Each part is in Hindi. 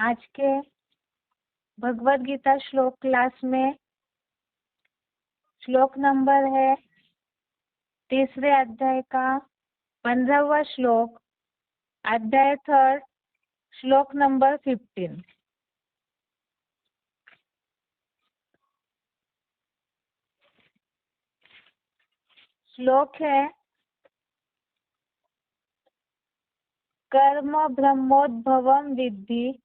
आज के भगवद गीता श्लोक क्लास में श्लोक नंबर है तीसरे अध्याय का 15वां श्लोक, अध्याय 3, श्लोक नंबर 15। श्लोक है कर्म ब्रह्मोद्भवम विद्धि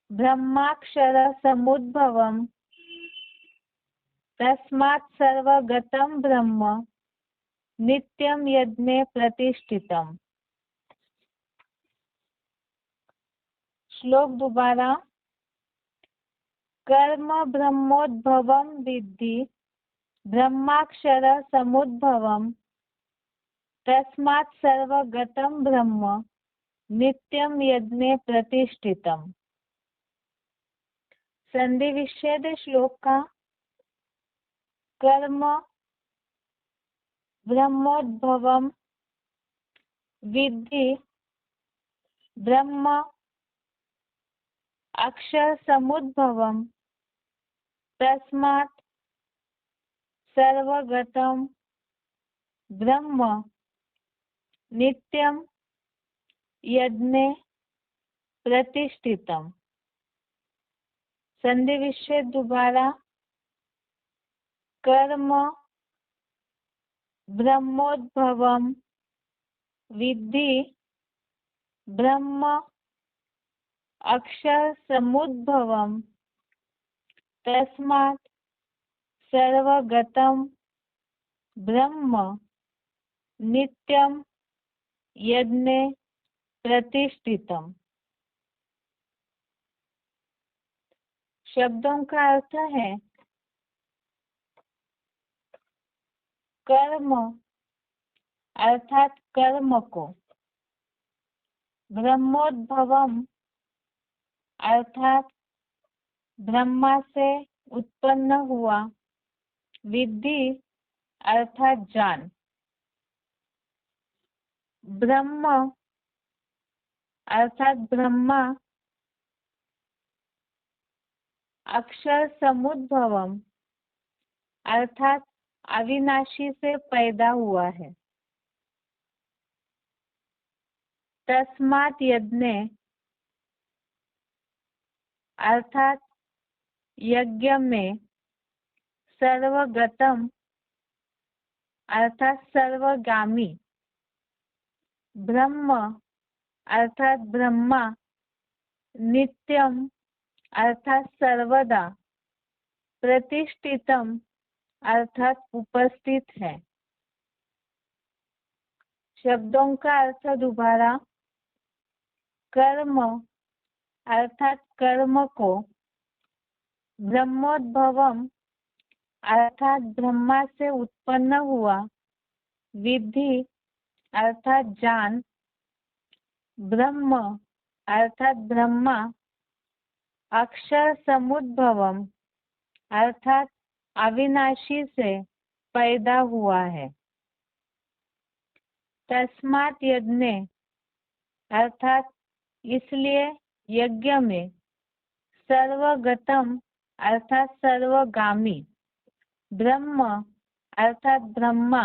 ब्रह्माक्षर समुद्भवम तस्मात् सर्वगतं ब्रह्म नित्यं यज्ञे प्रतिष्ठितम्। श्लोक दोबारा। कर्म ब्रह्मोद्भवम विद्धि ब्रह्माक्षर समुद्भवम तस्मात् सर्वगतं ब्रह्म नित्यं यज्ञे प्रतिष्ठितम्। संधि विच्छेद श्लोक का। कर्म ब्रह्मोद्भवम विद्धि ब्रह्म अक्षर समुद्भवम तस्मात् सर्वगतं ब्रह्म नित्यं यज्ञे प्रतिष्ठितम्। संधि विच्छेद दोबारा। कर्म ब्रह्मोद्भवम विद्धि ब्रह्म अक्षर समुद्भवम तस्मात् सर्वगतं ब्रह्म नित्यं यज्ञे प्रतिष्ठितम्। शब्दों का अर्थ है कर्म अर्थात कर्म को, ब्रह्मोद्भवम अर्थात ब्रह्मा से उत्पन्न हुआ, विद्धि अर्थात जान, ब्रह्म अर्थात ब्रह्मा, अक्षर समुद्भवम अर्थात अविनाशी से पैदा हुआ है, तस्मात् यज्ञे अर्थात यज्ञ में, सर्वगतम अर्थात सर्वगामी, ब्रह्म अर्थात ब्रह्मा, नित्यम अर्थात सर्वदा, प्रतिष्ठितम अर्थात उपस्थित है। शब्दों का अर्थ दोबारा। कर्म अर्थात कर्म को, ब्रह्मोद्भवम अर्थात ब्रह्मा से उत्पन्न हुआ, विद्धि अर्थात जान, ब्रह्म अर्थात ब्रह्मा, अक्षर समुद्भवम अर्थात अविनाशी से पैदा हुआ है, तस्मात् यज्ञे अर्थात इसलिए यज्ञ में, सर्वगतम अर्थात सर्वगामी, ब्रह्म अर्थात ब्रह्मा,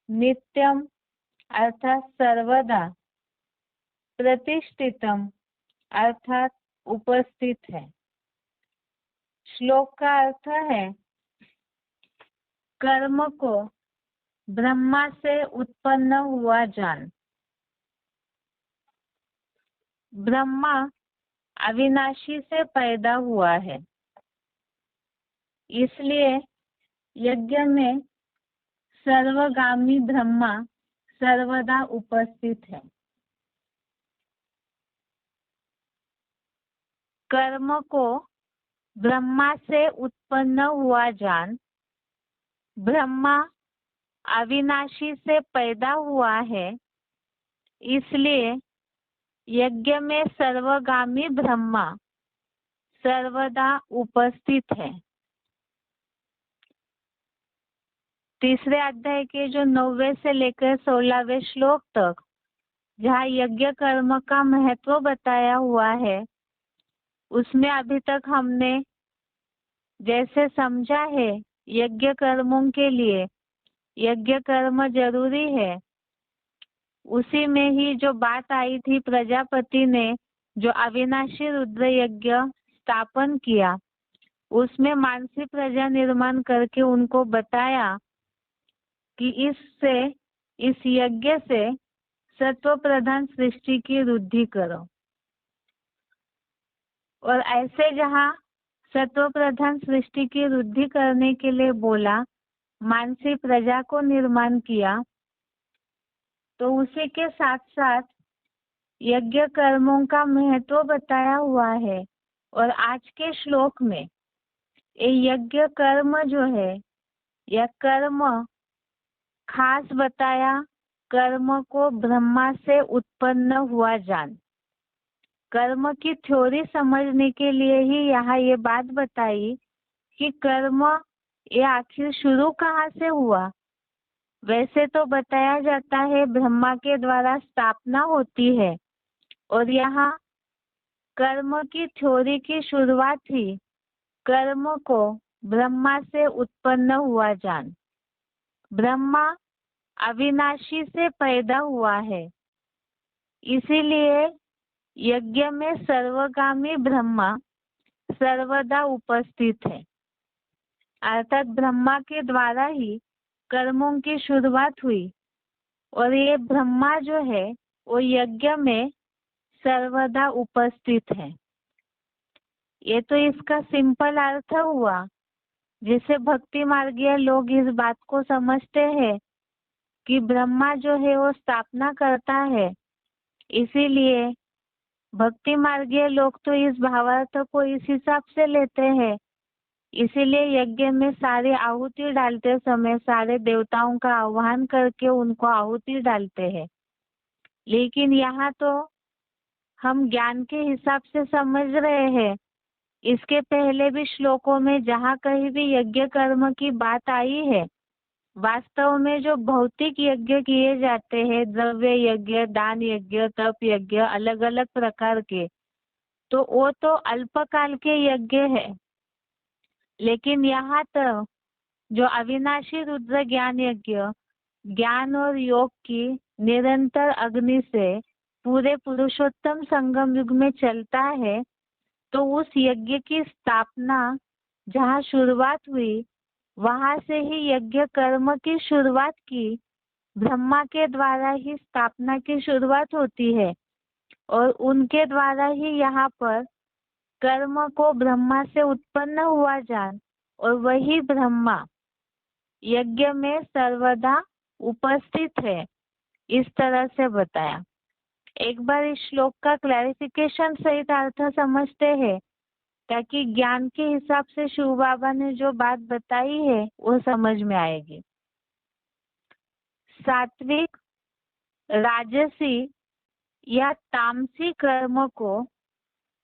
नित्यम अर्थात सर्वदा, प्रतिष्ठितम अर्थात उपस्थित है। श्लोक का अर्थ है कर्म को ब्रह्मा से उत्पन्न हुआ जान, ब्रह्मा अविनाशी से पैदा हुआ है, इसलिए यज्ञ में सर्वगामी ब्रह्मा सर्वदा उपस्थित है। कर्म को ब्रह्मा से उत्पन्न हुआ जान, ब्रह्मा अविनाशी से पैदा हुआ है, इसलिए यज्ञ में सर्वगामी ब्रह्मा सर्वदा उपस्थित है। तीसरे अध्याय के जो 9वें से लेकर 16वें श्लोक तक जहाँ यज्ञ कर्म का महत्व बताया हुआ है, उसमें अभी तक हमने जैसे समझा है, यज्ञ कर्मों के लिए यज्ञ कर्म जरूरी है, उसी में ही जो बात आई थी, प्रजापति ने जो अविनाशी रुद्र यज्ञ स्थापन किया, उसमें मानसी प्रजा निर्माण करके उनको बताया कि इस यज्ञ से सत्व प्रधान सृष्टि की वृद्धि करो। और ऐसे जहाँ सत्व प्रधान सृष्टि की वृद्धि करने के लिए बोला, मानसी प्रजा को निर्माण किया, तो उसी के साथ साथ यज्ञ कर्मों का महत्व बताया हुआ है। और आज के श्लोक में ये यज्ञ कर्म जो है, यह कर्म खास बताया, कर्म को ब्रह्मा से उत्पन्न हुआ जान। कर्म की थ्योरी समझने के लिए ही यहाँ ये बात बताई कि कर्म ये आखिर शुरू कहाँ से हुआ। वैसे तो बताया जाता है ब्रह्मा के द्वारा स्थापना होती है, और यहाँ कर्म की थ्योरी की शुरुआत ही कर्म को ब्रह्मा से उत्पन्न हुआ जान। ब्रह्मा अविनाशी से पैदा हुआ है, इसीलिए यज्ञ में सर्वगामी ब्रह्मा सर्वदा उपस्थित है। अर्थात ब्रह्मा के द्वारा ही कर्मों की शुरुआत हुई, और ये ब्रह्मा जो है वो यज्ञ में सर्वदा उपस्थित है। ये तो इसका सिंपल अर्थ हुआ, जिसे भक्ति मार्गीय लोग इस बात को समझते हैं कि ब्रह्मा जो है वो स्थापना करता है। इसीलिए भक्ति मार्गीय लोग तो इस भावार्थ को इस हिसाब से लेते हैं। इसीलिए यज्ञ में सारी आहुति डालते समय सारे देवताओं का आह्वान करके उनको आहुति डालते हैं। लेकिन यहाँ तो हम ज्ञान के हिसाब से समझ रहे हैं। इसके पहले भी श्लोकों में जहाँ कहीं भी यज्ञ कर्म की बात आई है, वास्तव में जो भौतिक यज्ञ किए जाते हैं, द्रव्य यज्ञ, दान यज्ञ, तप यज्ञ, अलग अलग प्रकार के, तो वो तो अल्पकाल के यज्ञ है। लेकिन यहाँ तो जो अविनाशी रुद्र ज्ञान यज्ञ, ज्ञान और योग की निरंतर अग्नि से पूरे पुरुषोत्तम संगम युग में चलता है, तो उस यज्ञ की स्थापना जहाँ शुरुआत हुई, वहां से ही यज्ञ कर्म की शुरुआत की ब्रह्मा के द्वारा ही स्थापना की शुरुआत होती है, और उनके द्वारा ही यहाँ पर कर्म को ब्रह्मा से उत्पन्न हुआ जान, और वही ब्रह्मा यज्ञ में सर्वदा उपस्थित है। इस तरह से बताया। एक बार इस श्लोक का क्लैरिफिकेशन सहित अर्थ समझते हैं, ताकि ज्ञान के हिसाब से शिव बाबा ने जो बात बताई है वो समझ में आएगी। सात्विक, राजसी या तामसी कर्म को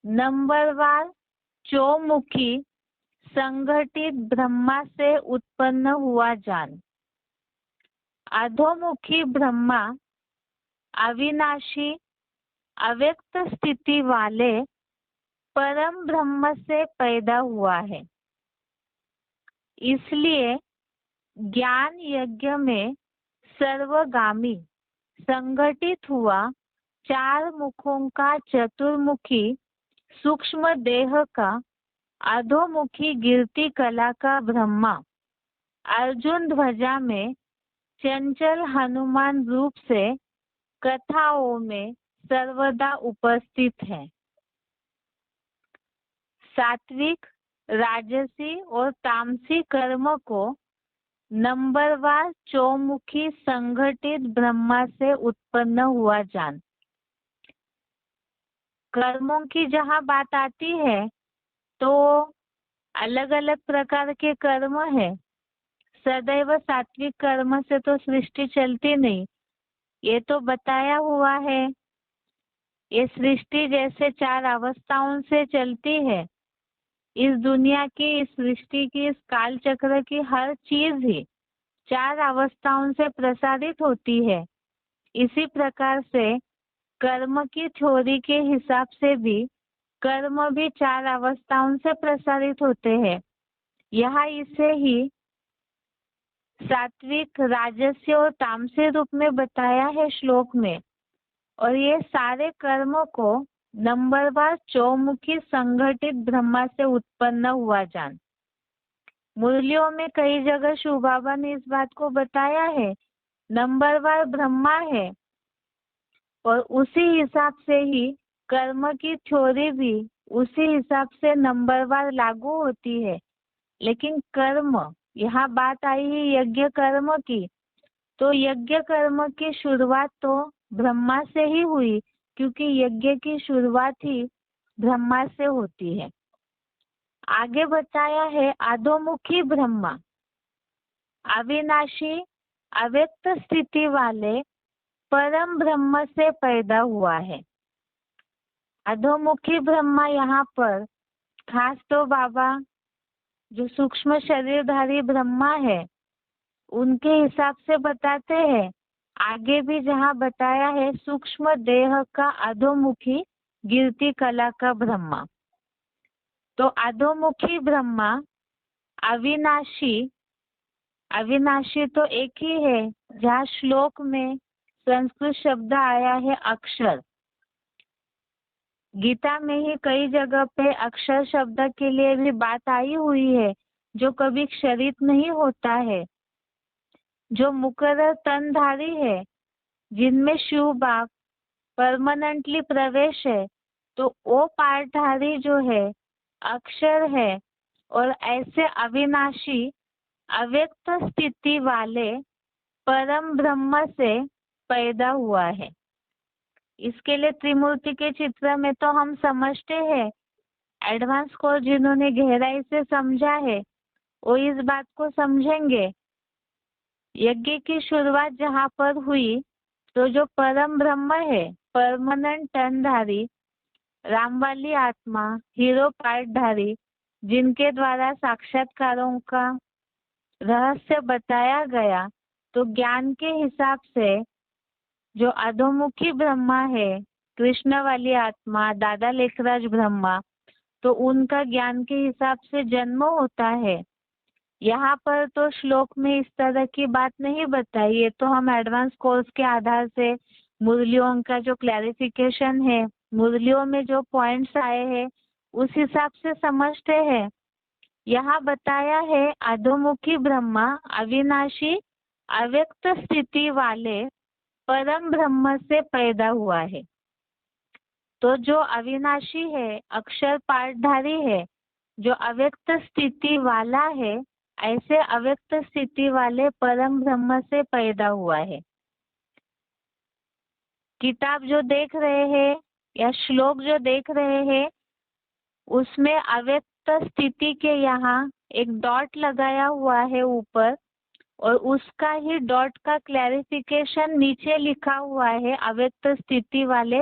नंबरवार चौमुखी संगठित ब्रह्मा से उत्पन्न हुआ जान। अधोमुखी ब्रह्मा अविनाशी अव्यक्त स्थिति वाले परम ब्रह्म से पैदा हुआ है। इसलिए ज्ञान यज्ञ में सर्वगामी संगठित हुआ 4 मुखों का चतुर्मुखी सूक्ष्म देह का अधोमुखी गिरती कला का ब्रह्मा अर्जुन ध्वजा में चंचल हनुमान रूप से कथाओं में सर्वदा उपस्थित है। सात्विक, राजसी और तामसी कर्म को नंबरवार चौमुखी संगठित ब्रह्मा से उत्पन्न हुआ जान। कर्मों की जहाँ बात आती है तो अलग अलग प्रकार के कर्म है। सदैव सात्विक कर्म से तो सृष्टि चलती नहीं, ये तो बताया हुआ है। ये सृष्टि जैसे 4 अवस्थाओं से चलती है। इस दुनिया की, इस सृष्टि की, इस काल चक्र की हर चीज ही 4 अवस्थाओं से प्रसारित होती है। इसी प्रकार से कर्म की थ्योरी के हिसाब से भी कर्म भी 4 अवस्थाओं से प्रसारित होते हैं। यहाँ इसे ही सात्विक, राजस्य और तामसी रूप में बताया है श्लोक में। और ये सारे कर्मों को नंबरवार चौमुखी संगठित ब्रह्मा से उत्पन्न हुआ जान। मुरलियों में कई जगह शिव बाबा ने इस बात को बताया है। नंबरवार ब्रह्मा है और उसी हिसाब से ही कर्म की थ्योरी भी उसी हिसाब से नंबरवार लागू होती है। लेकिन कर्म, यहाँ बात आई है यज्ञ कर्म की, तो यज्ञ कर्म की शुरुआत तो ब्रह्मा से ही हुई, क्योंकि यज्ञ की शुरुआत ही ब्रह्मा से होती है। आगे बताया है अधोमुखी ब्रह्मा अविनाशी अव्यक्त स्थिति वाले परम ब्रह्म से पैदा हुआ है। अधोमुखी ब्रह्मा यहाँ पर खास तो बाबा जो सूक्ष्म शरीरधारी ब्रह्मा है उनके हिसाब से बताते हैं। आगे भी जहाँ बताया है सूक्ष्म देह का अधोमुखी गिरती कला का ब्रह्मा, तो अधोमुखी ब्रह्मा अविनाशी, अविनाशी तो एक ही है। जहाँ श्लोक में संस्कृत शब्द आया है अक्षर, गीता में ही कई जगह पे अक्षर शब्द के लिए भी बात आई हुई है, जो कभी क्षरित नहीं होता है, जो मुकर्रर तनधारी है, जिनमें शिव बाप परमानेंटली प्रवेश है, तो वो पाठधारी जो है अक्षर है। और ऐसे अविनाशी अव्यक्त स्थिति वाले परम ब्रह्म से पैदा हुआ है। इसके लिए त्रिमूर्ति के चित्र में तो हम समझते हैं, एडवांस कोर्स जिन्होंने गहराई से समझा है वो इस बात को समझेंगे। यज्ञ की शुरुआत जहाँ पर हुई तो जो परम ब्रह्म है, परमानेंट तनधारी, रामवाली आत्मा, हीरो पाठधारी, जिनके द्वारा साक्षात्कारों का रहस्य बताया गया, तो ज्ञान के हिसाब से जो अधोमुखी ब्रह्मा है, कृष्ण वाली आत्मा, दादा लेखराज ब्रह्मा, तो उनका ज्ञान के हिसाब से जन्म होता है। यहाँ पर तो श्लोक में इस तरह की बात नहीं बताई है, तो हम एडवांस कोर्स के आधार से मुरलियों का जो क्लैरिफिकेशन है, मुरलियों में जो पॉइंट्स आए हैं उस हिसाब से समझते हैं। यहाँ बताया है अधोमुखी ब्रह्मा अविनाशी अव्यक्त स्थिति वाले परम ब्रह्म से पैदा हुआ है। तो जो अविनाशी है, अक्षर पाठधारी है, जो अव्यक्त स्थिति वाला है, ऐसे अव्यक्त स्थिति वाले परम ब्रह्म से पैदा हुआ है। किताब जो देख रहे हैं या श्लोक जो देख रहे हैं उसमें अव्यक्त स्थिति के यहाँ एक डॉट लगाया हुआ है ऊपर, और उसका ही डॉट का क्लैरिफिकेशन नीचे लिखा हुआ है। अव्यक्त स्थिति वाले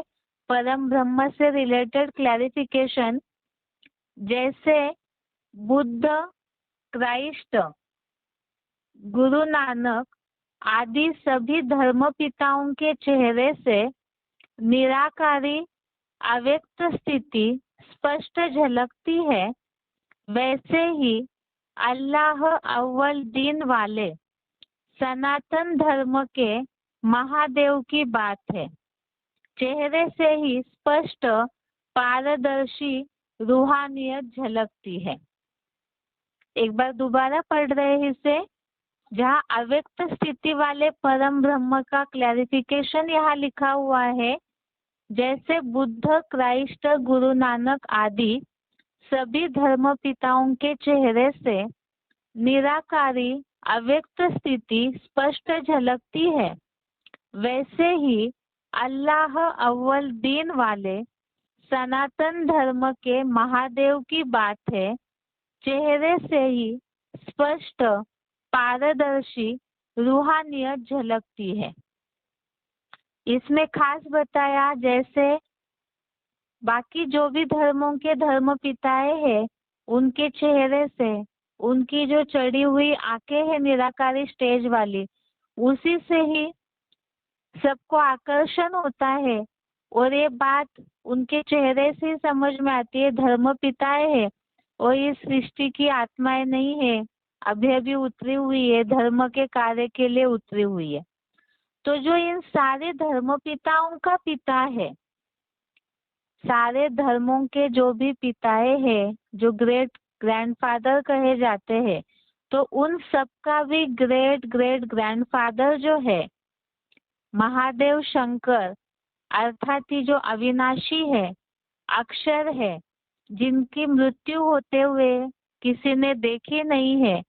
परम ब्रह्म से रिलेटेड क्लैरिफिकेशन, जैसे बुद्ध, क्राइस्ट, गुरु नानक आदि सभी धर्म पिताओं के चेहरे से निराकारी अव्यक्त स्थिति स्पष्ट झलकती है, वैसे ही अल्लाह अव्वल दिन वाले सनातन धर्म के महादेव की बात है। चेहरे से ही स्पष्ट पारदर्शी रूहानियत झलकती है। एक बार दोबारा पढ़ रहे हैं इसे। जहाँ अव्यक्त स्थिति वाले परम ब्रह्म का क्लैरिफिकेशन यहाँ लिखा हुआ है, जैसे बुद्ध, क्राइस्ट, गुरु नानक आदि सभी धर्म पिताओं के चेहरे से निराकारी अव्यक्त स्थिति स्पष्ट झलकती है, वैसे ही अल्लाह अव्वल दिन वाले सनातन धर्म के महादेव की बात है। चेहरे से ही स्पष्ट पारदर्शी रूहानियत झलकती है। इसमें खास बताया, जैसे बाकी जो भी धर्मों के धर्म पिताएं हैं उनके चेहरे से उनकी जो चढ़ी हुई आंखें हैं निराकारी स्टेज वाली, उसी से ही सबको आकर्षण होता है और ये बात उनके चेहरे से समझ में आती है, धर्म पिताएं है और इस सृष्टि की आत्माएं नहीं है, अभी अभी उतरी हुई है, धर्म के कार्य के लिए उतरी हुई है। तो जो इन सारे धर्म पिताओं का पिता है, सारे धर्मों के जो भी पिताएं हैं, जो ग्रेट ग्रैंडफादर कहे जाते हैं, तो उन सब का भी ग्रेट ग्रेट ग्रैंडफादर जो है महादेव शंकर, अर्थात ही जो अविनाशी है, अक्षर है, जिनकी मृत्यु होते हुए किसी ने देखी नहीं है,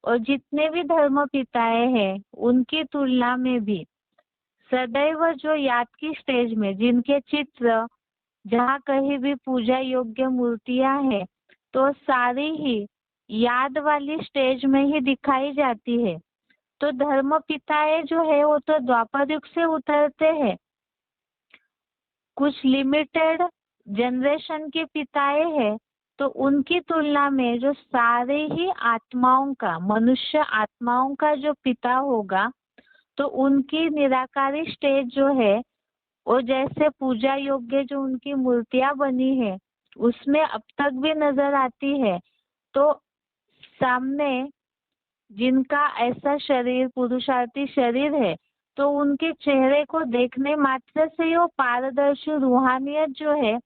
और जितने भी धर्म पिताएं हैं उनकी तुलना में भी सदैव जो याद की स्टेज में जिनके चित्र जहाँ कहीं भी पूजा योग्य मूर्तियां हैं तो सारी ही याद वाली स्टेज में ही दिखाई जाती है। तो धर्म पिताएं जो है वो तो द्वापर युग से उतरते हैं, कुछ लिमिटेड जनरेशन के पिताएं हैं, तो उनकी तुलना में जो सारे ही आत्माओं का, मनुष्य आत्माओं का जो पिता होगा, तो उनकी निराकारी स्टेज जो है और जैसे पूजा योग्य जो उनकी मूर्तियां बनी है उसमें अब तक भी नजर आती है। तो सामने जिनका ऐसा शरीर, पुरुषार्थी शरीर है, तो उनके चेहरे को देखने मात्र से वो पारदर्शी रूहानियत जो है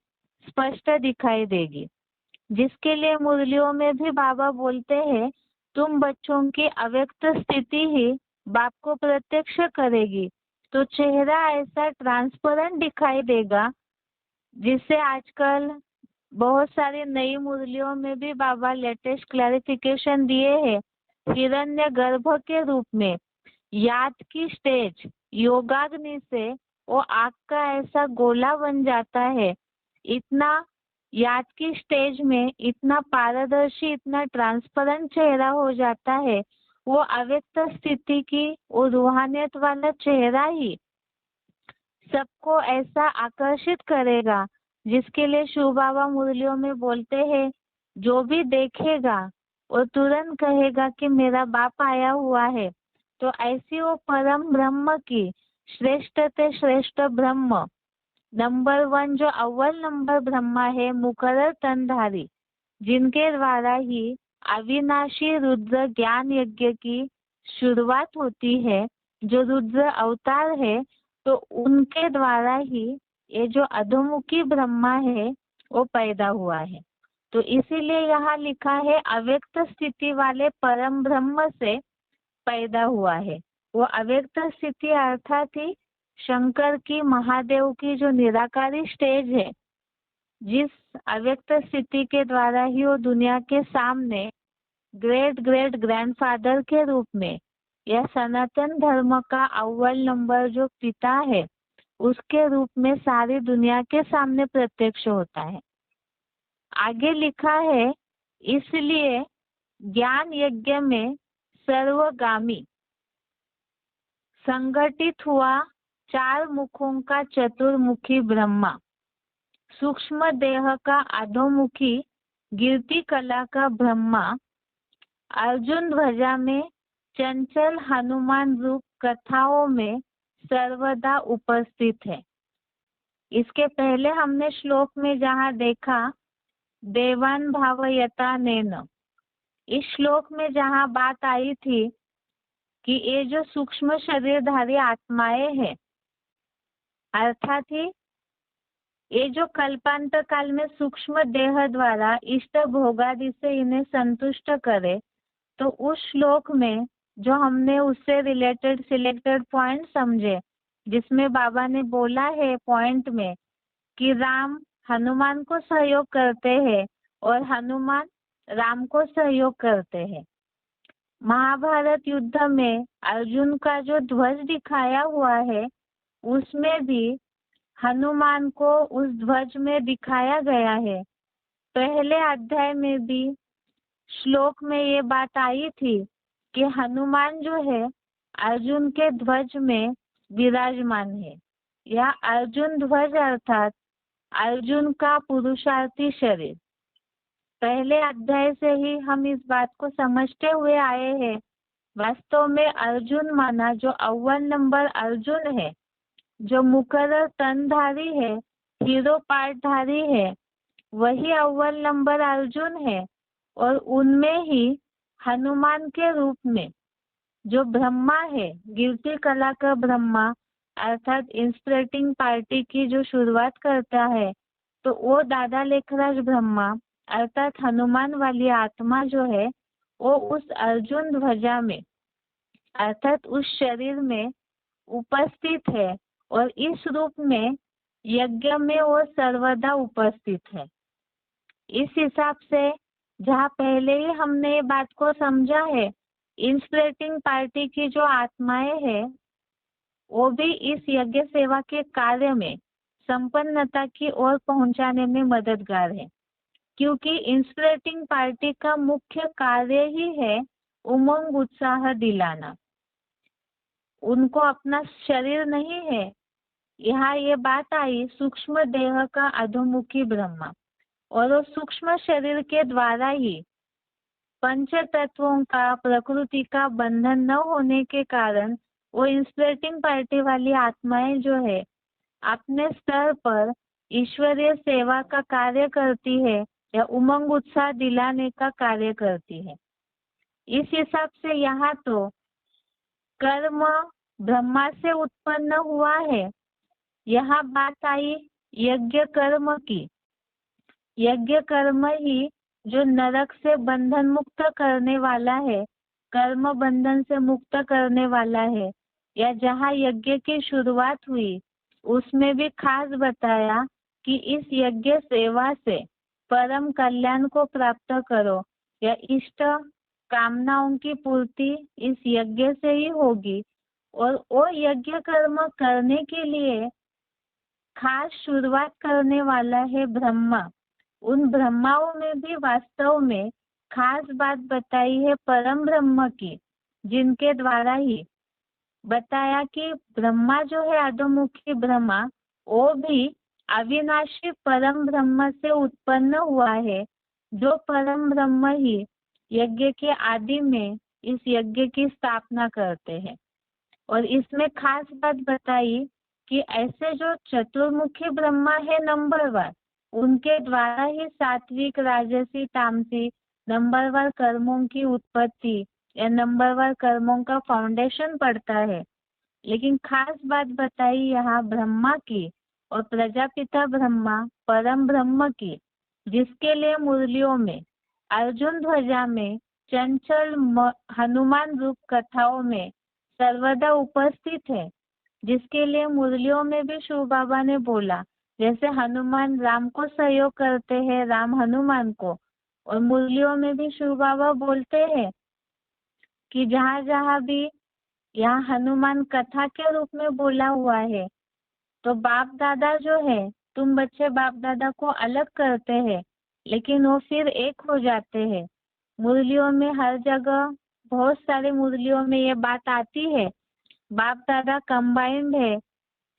स्पष्ट दिखाई देगी, जिसके लिए मुरलियों में भी बाबा बोलते हैं, तुम बच्चों की अव्यक्त स्थिति ही बाप को प्रत्यक्ष करेगी। तो चेहरा ऐसा ट्रांसपेरेंट दिखाई देगा, जिससे आजकल बहुत सारी नई मुरलियों में भी बाबा लेटेस्ट क्लैरिफिकेशन दिए हैं। हिरण्य गर्भ के रूप में याद की स्टेज योगाग्नि से वो आग का ऐसा गोला बन जाता है, इतना याद की स्टेज में इतना पारदर्शी, इतना ट्रांसपेरेंट चेहरा हो जाता है। वो अव्यक्त स्थिति की वो रूहानियत वाला चेहरा ही सबको ऐसा आकर्षित करेगा, जिसके लिए शिव बाबा मुरलियों में बोलते हैं, जो भी देखेगा वो तुरंत कहेगा कि मेरा बाप आया हुआ है। तो ऐसी वो परम ब्रह्म की श्रेष्ठ ते श्रेष्ठ ब्रह्म, नंबर 1 जो अव्वल नंबर ब्रह्मा है, मुकर्रर तनधारी, जिनके द्वारा ही अविनाशी रुद्र ज्ञान यज्ञ की शुरुआत होती है, जो रुद्र अवतार है, तो उनके द्वारा ही ये जो अधोमुखी ब्रह्मा है वो पैदा हुआ है। तो इसीलिए यहाँ लिखा है अव्यक्त स्थिति वाले परम ब्रह्म से पैदा हुआ है। वो अव्यक्त स्थिति अर्थात ही शंकर की, महादेव की जो निराकारी स्टेज है, जिस अव्यक्त स्थिति के द्वारा ही वो दुनिया के सामने ग्रेट ग्रेट ग्रैंडफादर के रूप में या सनातन धर्म का अव्वल नंबर जो पिता है उसके रूप में सारी दुनिया के सामने प्रत्यक्ष होता है। आगे लिखा है, इसलिए ज्ञान यज्ञ में सर्वगामी संगठित हुआ 4 मुखों का चतुर्मुखी ब्रह्मा, सूक्ष्म देह का अधोमुखी गिरती कला का ब्रह्मा, अर्जुन ध्वजा में चंचल हनुमान रूप कथाओं में सर्वदा उपस्थित है। इसके पहले हमने श्लोक में जहाँ देखा देवान भावयता नैन, इस श्लोक में जहाँ बात आई थी कि ये जो सूक्ष्म शरीरधारी आत्माएं हैं, अर्थात ही ये जो कल्पांत काल में सूक्ष्म देह द्वारा इष्ट भोगादि से इन्हें संतुष्ट करे, तो उस श्लोक में जो हमने उससे रिलेटेड सिलेक्टेड पॉइंट समझे, जिसमें बाबा ने बोला है पॉइंट में कि राम हनुमान को सहयोग करते हैं और हनुमान राम को सहयोग करते हैं। महाभारत युद्ध में अर्जुन का जो ध्वज दिखाया हुआ है उसमें भी हनुमान को उस ध्वज में दिखाया गया है। पहले अध्याय में भी श्लोक में ये बात आई थी कि हनुमान जो है अर्जुन के ध्वज में विराजमान है, या अर्जुन ध्वज अर्थात अर्जुन का पुरुषार्थी शरीर। पहले अध्याय से ही हम इस बात को समझते हुए आए हैं। वास्तव में अर्जुन माना जो अव्वल नंबर अर्जुन है, जो मुकर्रर तनधारी है, हीरो पाठधारी है, वही अव्वल नंबर अर्जुन है। और उनमें ही हनुमान के रूप में जो ब्रह्मा है, गिरती कला का ब्रह्मा, अर्थात इंस्पिरेटिंग पार्टी की जो शुरुआत करता है, तो वो दादा लेखराज ब्रह्मा अर्थात हनुमान वाली आत्मा जो है, वो उस अर्जुन ध्वजा में अर्थात उस शरीर में उपस्थित है और इस रूप में यज्ञ में वो सर्वदा उपस्थित है। इस हिसाब से जहाँ पहले ही हमने ये बात को समझा है, इंस्पिरेटिंग पार्टी की जो आत्माएं है वो भी इस यज्ञ सेवा के कार्य में संपन्नता की ओर पहुंचाने में मददगार है, क्योंकि इंस्पिरेटिंग पार्टी का मुख्य कार्य ही है उमंग उत्साह दिलाना। उनको अपना शरीर नहीं है। यहाँ ये बात आई सूक्ष्म देह का अधोमुखी ब्रह्मा, और वो सूक्ष्म शरीर के द्वारा ही पंच तत्वों का, प्रकृति का बंधन न होने के कारण वो इंस्पिरेटिंग पार्टी वाली आत्माएं जो है अपने स्तर पर ईश्वरीय सेवा का कार्य करती है या उमंग उत्साह दिलाने का कार्य करती है। इस हिसाब से यहाँ तो कर्म ब्रह्मा से उत्पन्न हुआ है। यहाँ बात आई यज्ञ कर्म की। यज्ञ कर्म ही जो नरक से बंधन मुक्त करने वाला है, कर्म बंधन से मुक्त करने वाला है, या जहाँ यज्ञ की शुरुआत हुई उसमें भी खास बताया कि इस यज्ञ सेवा से परम कल्याण को प्राप्त करो या इष्ट कामनाओं की पूर्ति इस यज्ञ से ही होगी। और वो यज्ञ कर्म करने के लिए खास शुरुआत करने वाला है ब्रह्मा। उन ब्रह्माओं में भी वास्तव में खास बात बताई है परम ब्रह्म की, जिनके द्वारा ही बताया कि ब्रह्मा जो है अधोमुखी ब्रह्मा, वो भी अविनाशी परम ब्रह्म से उत्पन्न हुआ है, जो परम ब्रह्म ही यज्ञ के आदि में इस यज्ञ की स्थापना करते हैं। और इसमें खास बात बताई कि ऐसे जो चतुर्मुखी ब्रह्मा है नंबरवार, उनके द्वारा ही सात्विक, राजसी, तामसी नंबरवार कर्मों की उत्पत्ति या नंबरवार कर्मों का फाउंडेशन पड़ता है। लेकिन खास बात बताई यहाँ ब्रह्मा की और प्रजापिता ब्रह्मा परम ब्रह्म की, जिसके लिए मुरलियों में, अर्जुन ध्वजा में, चंचल हनुमान रूप कथाओं में सर्वदा उपस्थित है, जिसके लिए मुरलियों में भी शिव बाबा ने बोला, जैसे हनुमान राम को सहयोग करते हैं, राम हनुमान को, और मुरलियों में भी शिव बाबा बोलते हैं कि जहाँ जहाँ भी यहाँ हनुमान कथा के रूप में बोला हुआ है, तो बाप दादा जो है, तुम बच्चे बाप दादा को अलग करते हैं, लेकिन वो फिर एक हो जाते हैं। मुरलियों में हर जगह, बहुत सारे मुरलियों में ये बात आती है, बाप दादा कंबाइंड है।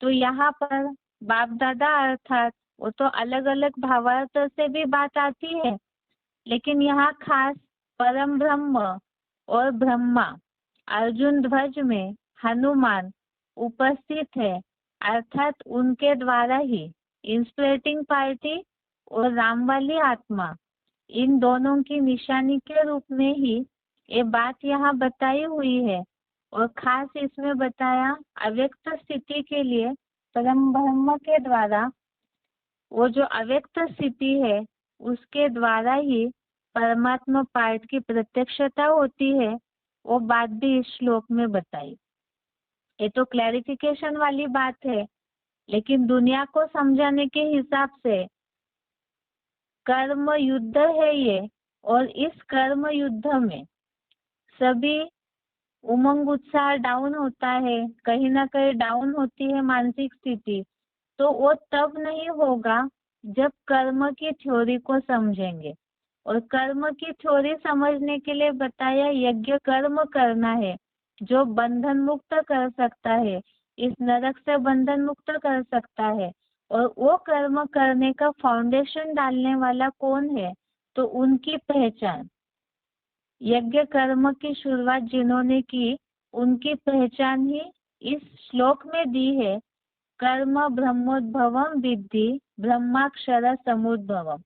तो यहाँ पर बाप दादा अर्थात वो तो अलग अलग भावार्थ से भी बात आती है, लेकिन यहाँ खास परम ब्रह्म और ब्रह्मा अर्जुन ध्वज में हनुमान उपस्थित है, अर्थात उनके द्वारा ही इंस्पिरेटिंग पार्टी और राम वाली आत्मा, इन दोनों की निशानी के रूप में ही ये बात यहाँ बताई हुई है। और खास इसमें बताया अव्यक्त स्थिति के लिए परम ब्रह्म के द्वारा, वो जो अव्यक्त स्थिति है उसके द्वारा ही परमात्मा पार्ट की प्रत्यक्षता होती है, वो बात भी इस श्लोक में बताई। ये तो क्लैरिफिकेशन वाली बात है, लेकिन दुनिया को समझाने के हिसाब से कर्म युद्ध है ये, और इस कर्म युद्ध में सभी उमंग उत्साह डाउन होता है, कहीं ना कहीं डाउन होती है मानसिक स्थिति, तो वो तब नहीं होगा जब कर्म की थ्योरी को समझेंगे। और कर्म की थ्योरी समझने के लिए बताया यज्ञ कर्म करना है, जो बंधन मुक्त कर सकता है, इस नरक से बंधन मुक्त कर सकता है। और वो कर्म करने का फाउंडेशन डालने वाला कौन है, तो उनकी पहचान, यज्ञ कर्म की शुरुआत जिन्होंने की, उनकी पहचान ही इस श्लोक में दी है कर्म ब्रह्मोद्भवम विद्धि ब्रह्माक्षर समुद्भवम।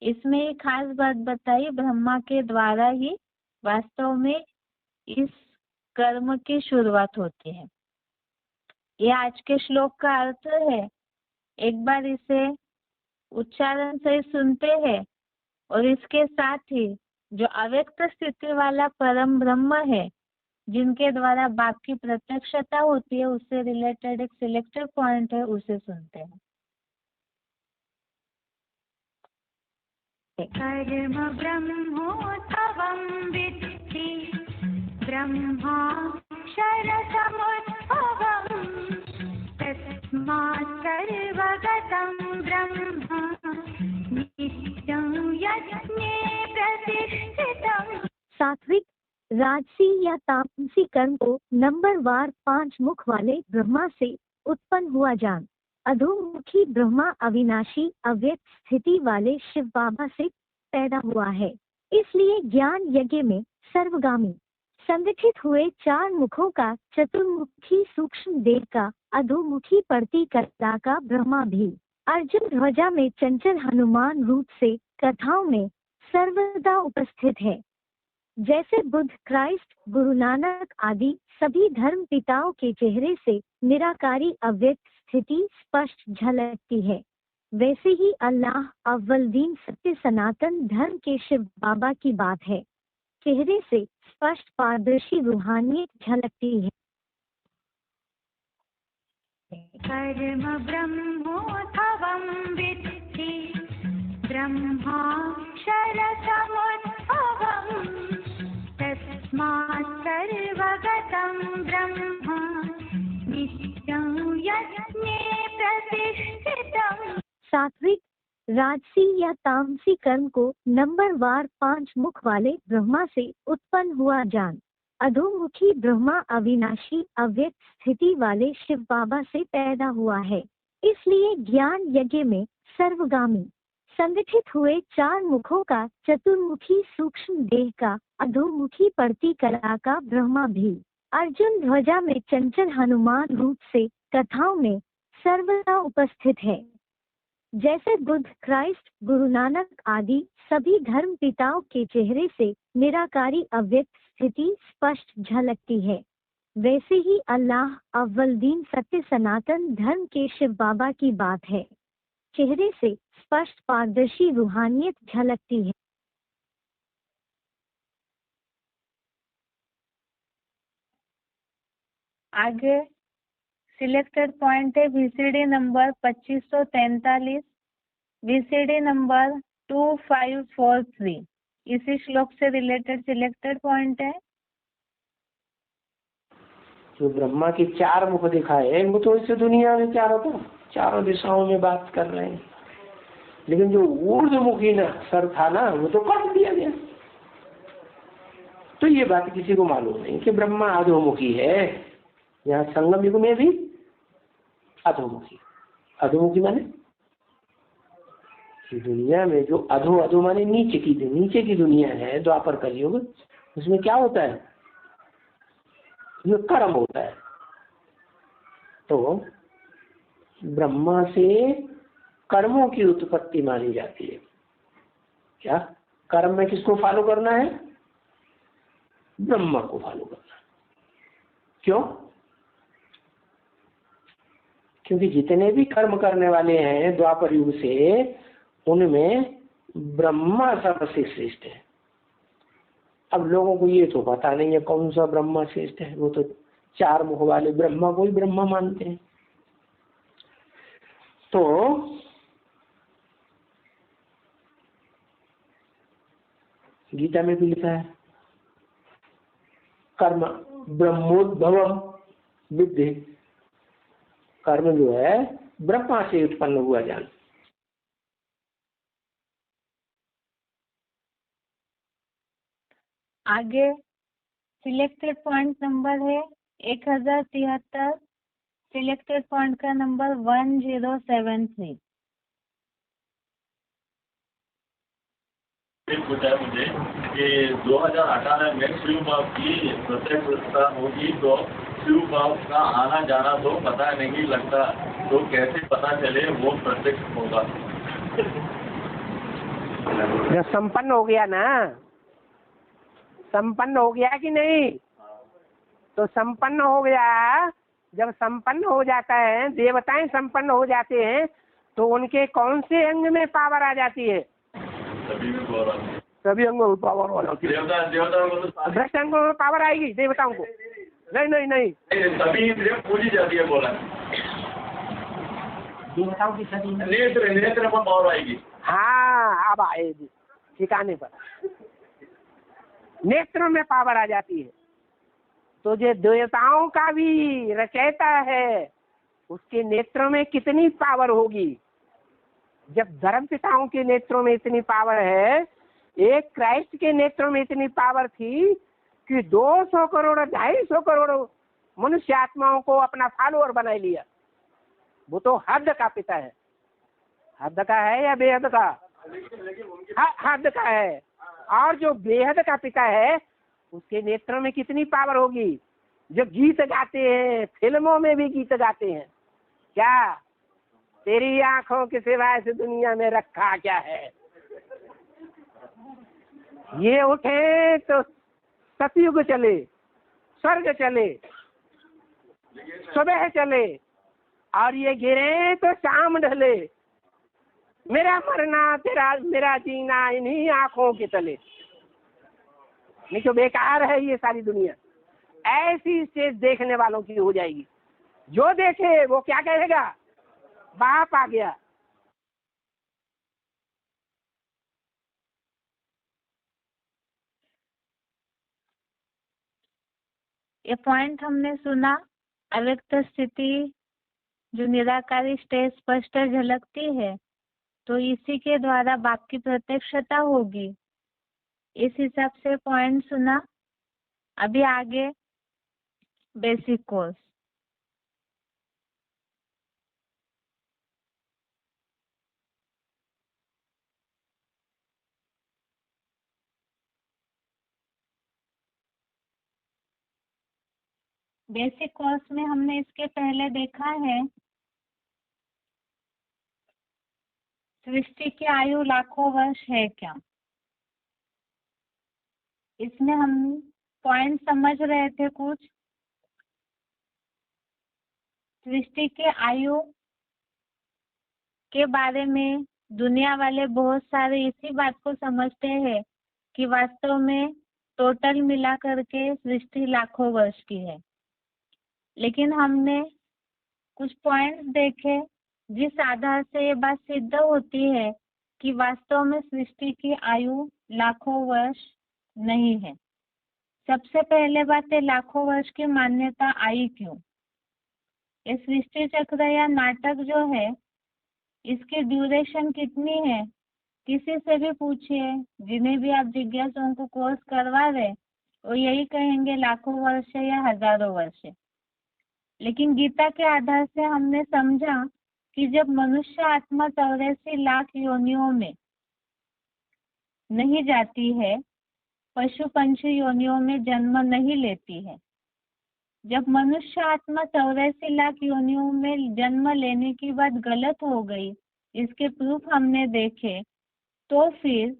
इसमें एक खास बात बताई, ब्रह्मा के द्वारा ही वास्तव में इस कर्म की शुरुआत होती है। ये आज के श्लोक का अर्थ है। एक बार इसे उच्चारण से सुनते हैं और इसके साथ ही जो अव्यक्त स्थिति वाला परम ब्रह्म है, जिनके द्वारा बाकी प्रत्यक्षता होती है, उससे रिलेटेड एक सिलेक्टेड पॉइंट है, उसे सुनते हैं। कर्म ब्रह्मोद्भवं विद्धि ब्रह्माक्षरसमुद्भवं तस्मात् सर्वगतं ब्रह्म नित्यं यज्ञे प्रतिष्ठितम्। सात्विक, राजसी या तामसी कर्म को नंबरवार 5 मुख वाले ब्रह्मा से उत्पन्न हुआ जान। अधोमुखी ब्रह्मा अविनाशी अव्यक्त स्थिति वाले शिव बाबा से पैदा हुआ है। इसलिए ज्ञान यज्ञ में सर्वगामी संगठित हुए 4 मुखों का चतुर्मुखी सूक्ष्म देह का अधोमुखी पड़ती कला का ब्रह्मा भी अर्जुन ध्वजा में चंचल हनुमान रूप से कथाओं में सर्वदा उपस्थित है। जैसे बुद्ध, क्राइस्ट, गुरु नानक आदि सभी धर्म पिताओं के चेहरे से निराकारी अव्यक्त स्थिति स्पष्ट झलकती है, वैसे ही अल्लाह अव्वल दीन सत्य सनातन धर्म के शिव बाबा की बात है, चेहरे से स्पष्ट पारदर्शी रूहानियत झलकती है। कर्म ब्रह्मोद्भवं विद्धि ब्रह्माक्षरसमुद्भवं तस्मात् सर्वगतं ब्रह्म नित्यं यज्ञे प्रतिष्ठितम्। सात्विक, राजसी या तामसी कर्म को नंबरवार 5 मुख वाले ब्रह्मा से उत्पन्न हुआ जान। अधोमुखी ब्रह्मा अविनाशी अव्यक्त स्थिति वाले शिव बाबा से पैदा हुआ है। इसलिए ज्ञान यज्ञ में सर्वगामी संगठित हुए 4 मुखों का चतुर्मुखी सूक्ष्म देह का अधोमुखी पड़ती कला का ब्रह्मा भी अर्जुन ध्वजा में चंचल हनुमान रूप से कथाओं में सर्वदा उपस्थित है। जैसे बुद्ध, क्राइस्ट, गुरु नानक आदि सभी धर्म पिताओं के चेहरे से निराकारी अव्यक्त स्थिति स्पष्ट झलकती है, वैसे ही अल्लाह अव्वल दीन सत्य सनातन धर्म के शिव बाबा की बात है, चेहरे से स्पष्ट पारदर्शी रूहानियत झलकती है। आगे सिलेक्टेड पॉइंट है VCD नंबर 2543, VCD नंबर 2543। इसी श्लोक से रिलेटेड सिलेक्टेड पॉइंट है। जो ब्रह्मा के 4 मुख दिखाए, वो तो इस दुनिया में चारों दिशाओं में बात कर रहे हैं, लेकिन जो ऊर्ध्वमुखी ना सर था ना, वो तो काट दिया गया। तो ये बात किसी को मालूम नहीं कि ब्रह्मा अधोमुखी है। यहाँ संगम युग में भी अधोमुखी माने दुनिया में जो अधो माने नीचे की दुनिया है, द्वापर कलयुग, उसमें क्या होता है? ये कर्म होता है। तो ब्रह्मा से कर्मों की उत्पत्ति मानी जाती है। क्या कर्म में किसको फॉलो करना है? ब्रह्मा को फॉलो करना। क्यों? क्योंकि जितने भी कर्म करने वाले हैं द्वापर युग से, उनमें ब्रह्मा सबसे श्रेष्ठ है। अब लोगों को ये तो पता नहीं है कौन सा ब्रह्मा श्रेष्ठ है। वो तो 4 मुख वाले ब्रह्मा को ही ब्रह्मा मानते हैं। तो गीता में भी लिखा है, कर्म ब्रह्मोद्भवम विद्धि, कर्म जो है ब्रह्मा से उत्पन्न हुआ जान। आगे सिलेक्टेड पॉइंट नंबर है 1073, सिलेक्टेड पॉइंट का नंबर 1073। बताया मुझे कि 2018 में नेक्स्ट फिल्म आपकी प्रत्यक्ष होगी तो शिव भाव का आना जाना तो पता नहीं लगता, तो कैसे पता चले वो प्रत्यक्ष होगा? जब संपन्न हो गया ना, संपन्न हो गया कि नहीं, तो संपन्न हो गया। जब संपन्न हो जाता है, देवताएं संपन्न हो जाते हैं, तो उनके कौन से अंग में पावर आ जाती है? सभी में पावर आती है। सभी अंगों में पावर हो जाती है। देवताओं को तो भ्रष्ट अंगों में पावर आएगी देवताओं को? नहीं नहीं नहीं, सभी इंद्रियां पूजी जाती है, बोला देवताओं की सभी नेत्र पर पावर आएगी। हाँ, अब आएगी ठिकाने पर, नेत्र में पावर आ जाती है। तो जो देवताओं का भी रचयिता है, उसके नेत्रों में कितनी पावर होगी? जब धर्म पिताओं के नेत्रों में इतनी पावर है, एक क्राइस्ट के नेत्रों में इतनी पावर थी कि 200 करोड़ 250 करोड़ मनुष्य आत्माओं को अपना फॉलोअर बना लिया। वो तो हद का पिता है। हद का है या बेहद का? हद का है। और जो बेहद का पिता है, उसके नेत्रों में कितनी पावर होगी? जो गीत गाते हैं, फिल्मों में भी गीत गाते हैं, क्या तेरी आंखों के सिवाय से दुनिया में रखा क्या है? ये उठे तो सतयुग चले, स्वर्ग चले, सुबह चले, और ये गिरे तो शाम ढले। मेरा मरना तेरा मेरा जीना इन्हीं आंखों के तले। नहीं तो बेकार है ये सारी दुनिया। ऐसी स्टेज देखने वालों की हो जाएगी। जो देखे वो क्या कहेगा? बाप आ गया। ये पॉइंट हमने सुना। अव्यक्त स्थिति जो निराकारी स्टेज स्पष्ट झलकती है, तो इसी के द्वारा बाप की प्रत्यक्षता होगी। इस हिसाब से पॉइंट सुना। अभी आगे बेसिक कोर्स। बेसिक कोर्स में हमने इसके पहले देखा है सृष्टि की आयु लाखों वर्ष है क्या। इसमें हम पॉइंट समझ रहे थे कुछ। सृष्टि के आयु के बारे में दुनिया वाले बहुत सारे इसी बात को समझते हैं कि वास्तव में टोटल मिला करके सृष्टि लाखों वर्ष की है। लेकिन हमने कुछ पॉइंट्स देखे जिस आधार से ये बात सिद्ध होती है कि वास्तव में सृष्टि की आयु लाखों वर्ष नहीं है। सबसे पहले बात है, लाखों वर्ष की मान्यता आई क्यों? ये सृष्टि चक्र या नाटक जो है, इसकी ड्यूरेशन कितनी है? किसी से भी पूछिए, जिन्हें भी आप जिज्ञासुओं को कोर्स करवा रहे, वो यही कहेंगे लाखों वर्ष है या हजारों वर्ष है। लेकिन गीता के आधार से हमने समझा कि जब मनुष्य आत्मा 84 लाख योनियों में नहीं जाती है, पशु पंछी योनियों में जन्म नहीं लेती है। जब मनुष्य आत्मा 84 लाख योनियों में जन्म लेने की बात गलत हो गई, इसके प्रूफ हमने देखे, तो फिर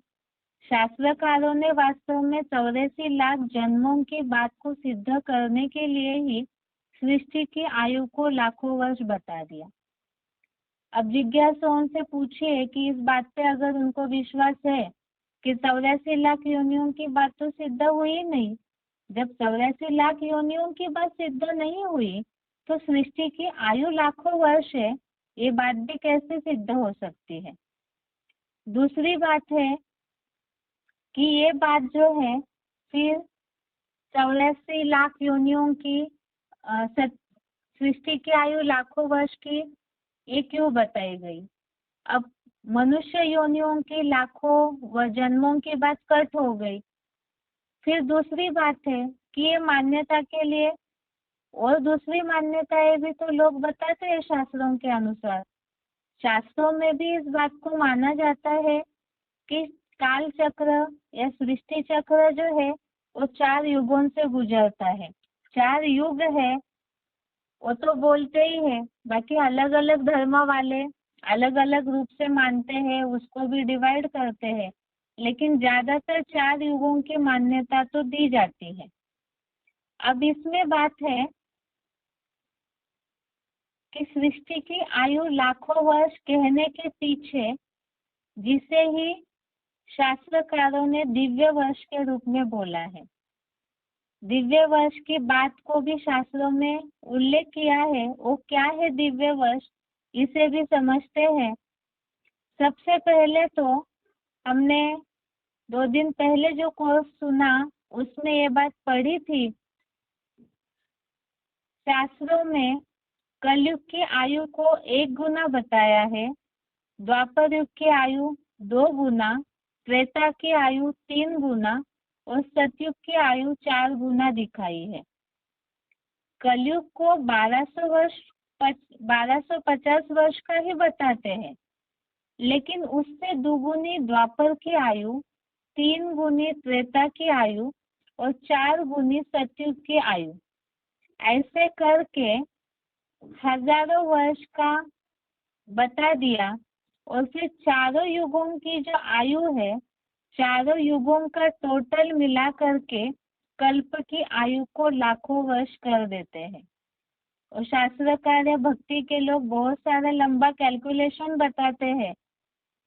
शास्त्रकारों ने वास्तव में 84 लाख जन्मों की बात को सिद्ध करने के लिए ही सृष्टि की आयु को लाखों वर्ष बता दिया। अब जिज्ञासुओं से पूछिए कि इस बात पे अगर उनको विश्वास है कि 84 लाख योनियों की बात तो सिद्ध हुई नहीं, जब 84 लाख योनियों की बात सिद्ध नहीं हुई तो सृष्टि की आयु लाखों वर्ष है, ये बात भी कैसे सिद्ध हो सकती है? दूसरी बात है कि ये बात जो है फिर 84 लाख योनियों की सृष्टि की आयु लाखों वर्ष की ये क्यों बताई गई? अब मनुष्य योनियों की लाखों जन्मों की बात कट हो गई। फिर दूसरी बात है कि ये मान्यता के लिए और दूसरी मान्यताएं भी तो लोग बताते हैं शास्त्रों के अनुसार। शास्त्रों में भी इस बात को माना जाता है कि काल चक्र या सृष्टि चक्र जो है वो 4 युगों से गुजरता है। 4 युग है वो तो बोलते ही है, बाकी अलग अलग धर्म वाले अलग अलग रूप से मानते हैं, उसको भी डिवाइड करते हैं, लेकिन ज्यादातर 4 युगों की मान्यता तो दी जाती है। अब इसमें बात है कि सृष्टि की आयु लाखों वर्ष कहने के पीछे जिसे ही शास्त्रकारों ने दिव्य वर्ष के रूप में बोला है। दिव्य वर्ष की बात को भी शास्त्रों में उल्लेख किया है। वो क्या है दिव्य वर्ष, इसे भी समझते हैं। सबसे पहले तो हमने 2 दिन पहले जो कोर्स सुना उसमें ये बात पढ़ी थी, शास्त्रों में कलयुग की आयु को 1 गुना बताया है, द्वापर युग की आयु 2 गुना, त्रेता की आयु 3 गुना और सतयुग की आयु 4 गुना दिखाई है। कलयुग को 1250 वर्ष का ही बताते हैं, लेकिन उससे दुगुनी द्वापर की आयु, 3 गुनी त्रेता की आयु और 4 गुनी सतयुग की आयु, ऐसे करके हजारों वर्ष का बता दिया। और फिर चारों युगों की जो आयु है, चारों युगों का टोटल मिला करके कल्प की आयु को लाखों वर्ष कर देते हैं। और शास्त्रकार या भक्ति के लोग बहुत सारा लंबा कैलकुलेशन बताते हैं,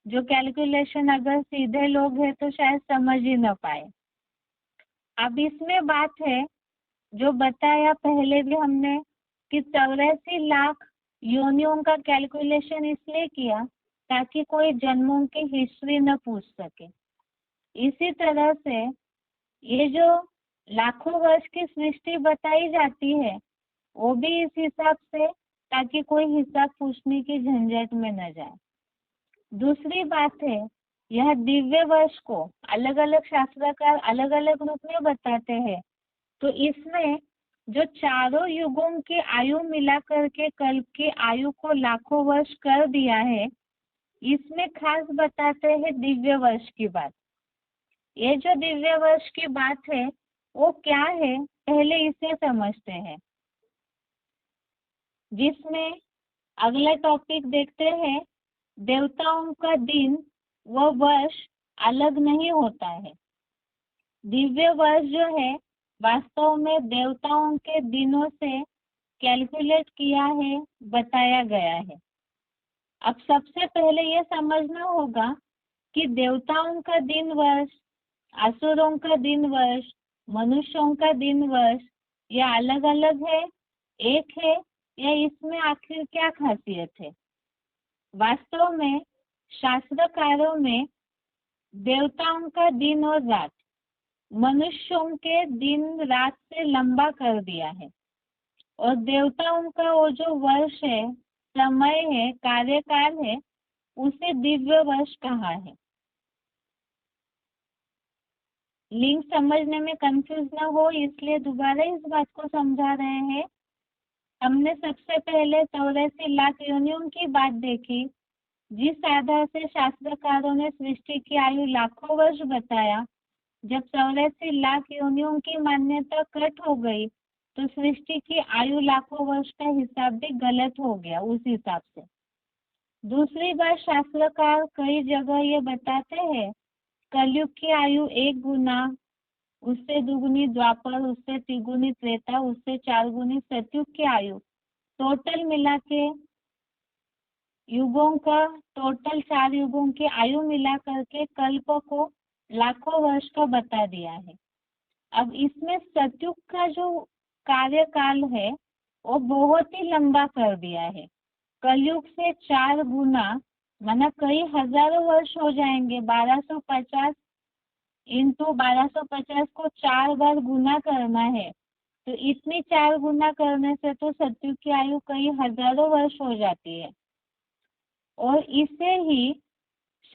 जो कैलकुलेशन अगर सीधे लोग हैं तो शायद समझ ही न पाए। अब इसमें बात है जो बताया पहले भी हमने कि 84 लाख योनियों का कैलकुलेशन इसलिए किया ताकि कोई जन्मों की हिस्ट्री न पूछ सके। इसी तरह से ये जो लाखों वर्ष की सृष्टि बताई जाती है वो भी इस हिसाब से, ताकि कोई हिसाब पूछने की झंझट में न जाए। दूसरी बात है, यह दिव्य वर्ष को अलग अलग शास्त्रकार अलग अलग रूप में बताते हैं, तो इसमें जो चारों युगों की आयु मिला करके कल्प की आयु को लाखों वर्ष कर दिया है, इसमें खास बताते हैं दिव्य वर्ष की बात। ये जो दिव्य वर्ष की बात है वो क्या है, पहले इसे समझते हैं, जिसमें अगला टॉपिक देखते हैं। देवताओं का दिन व वर्ष अलग नहीं होता है। दिव्य वर्ष जो है वास्तव में देवताओं के दिनों से कैलकुलेट किया है, बताया गया है। अब सबसे पहले ये समझना होगा कि देवताओं का दिन वर्ष, असुरों का दिन वर्ष, मनुष्यों का दिन वर्ष, ये अलग अलग है, एक है, या इसमें आखिर क्या खासियत है। वास्तव में शास्त्रकारों में देवताओं का दिन और रात मनुष्यों के दिन रात से लंबा कर दिया है, और देवताओं का वो जो वर्ष है, समय है, कार्यकाल है, उसे दिव्य वर्ष कहा है। लिंक समझने में कंफ्यूज ना हो इसलिए दोबारा इस बात को समझा रहे हैं। हमने सबसे पहले 84 लाख योनियों की बात देखी, जिस आधार से शास्त्रकारों ने सृष्टि की आयु लाखों वर्ष बताया। जब 84 लाख योनियों की मान्यता कट हो गई तो सृष्टि की आयु लाखों वर्ष का हिसाब भी गलत हो गया उस हिसाब से। दूसरी बात, शास्त्रकार कई जगह ये बताते हैं कलयुग की आयु 1 गुना, उससे दुगुनी द्वापर, उससे तिगुनी त्रेता, उससे 4 गुनी सतयुग की आयु, टोटल मिला के युगों का टोटल 4 युगों की आयु मिला करके कल्प को लाखों वर्ष का बता दिया है। अब इसमें सतयुग का जो कार्यकाल है वो बहुत ही लंबा कर दिया है। कलयुग से 4 गुना, माना कई हजारों वर्ष हो जाएंगे। 1250 इंटू 1250 को 4 बार गुना करना है, तो इतनी 4 गुना करने से तो सतयुग की आयु कई हजारों वर्ष हो जाती है। और इसे ही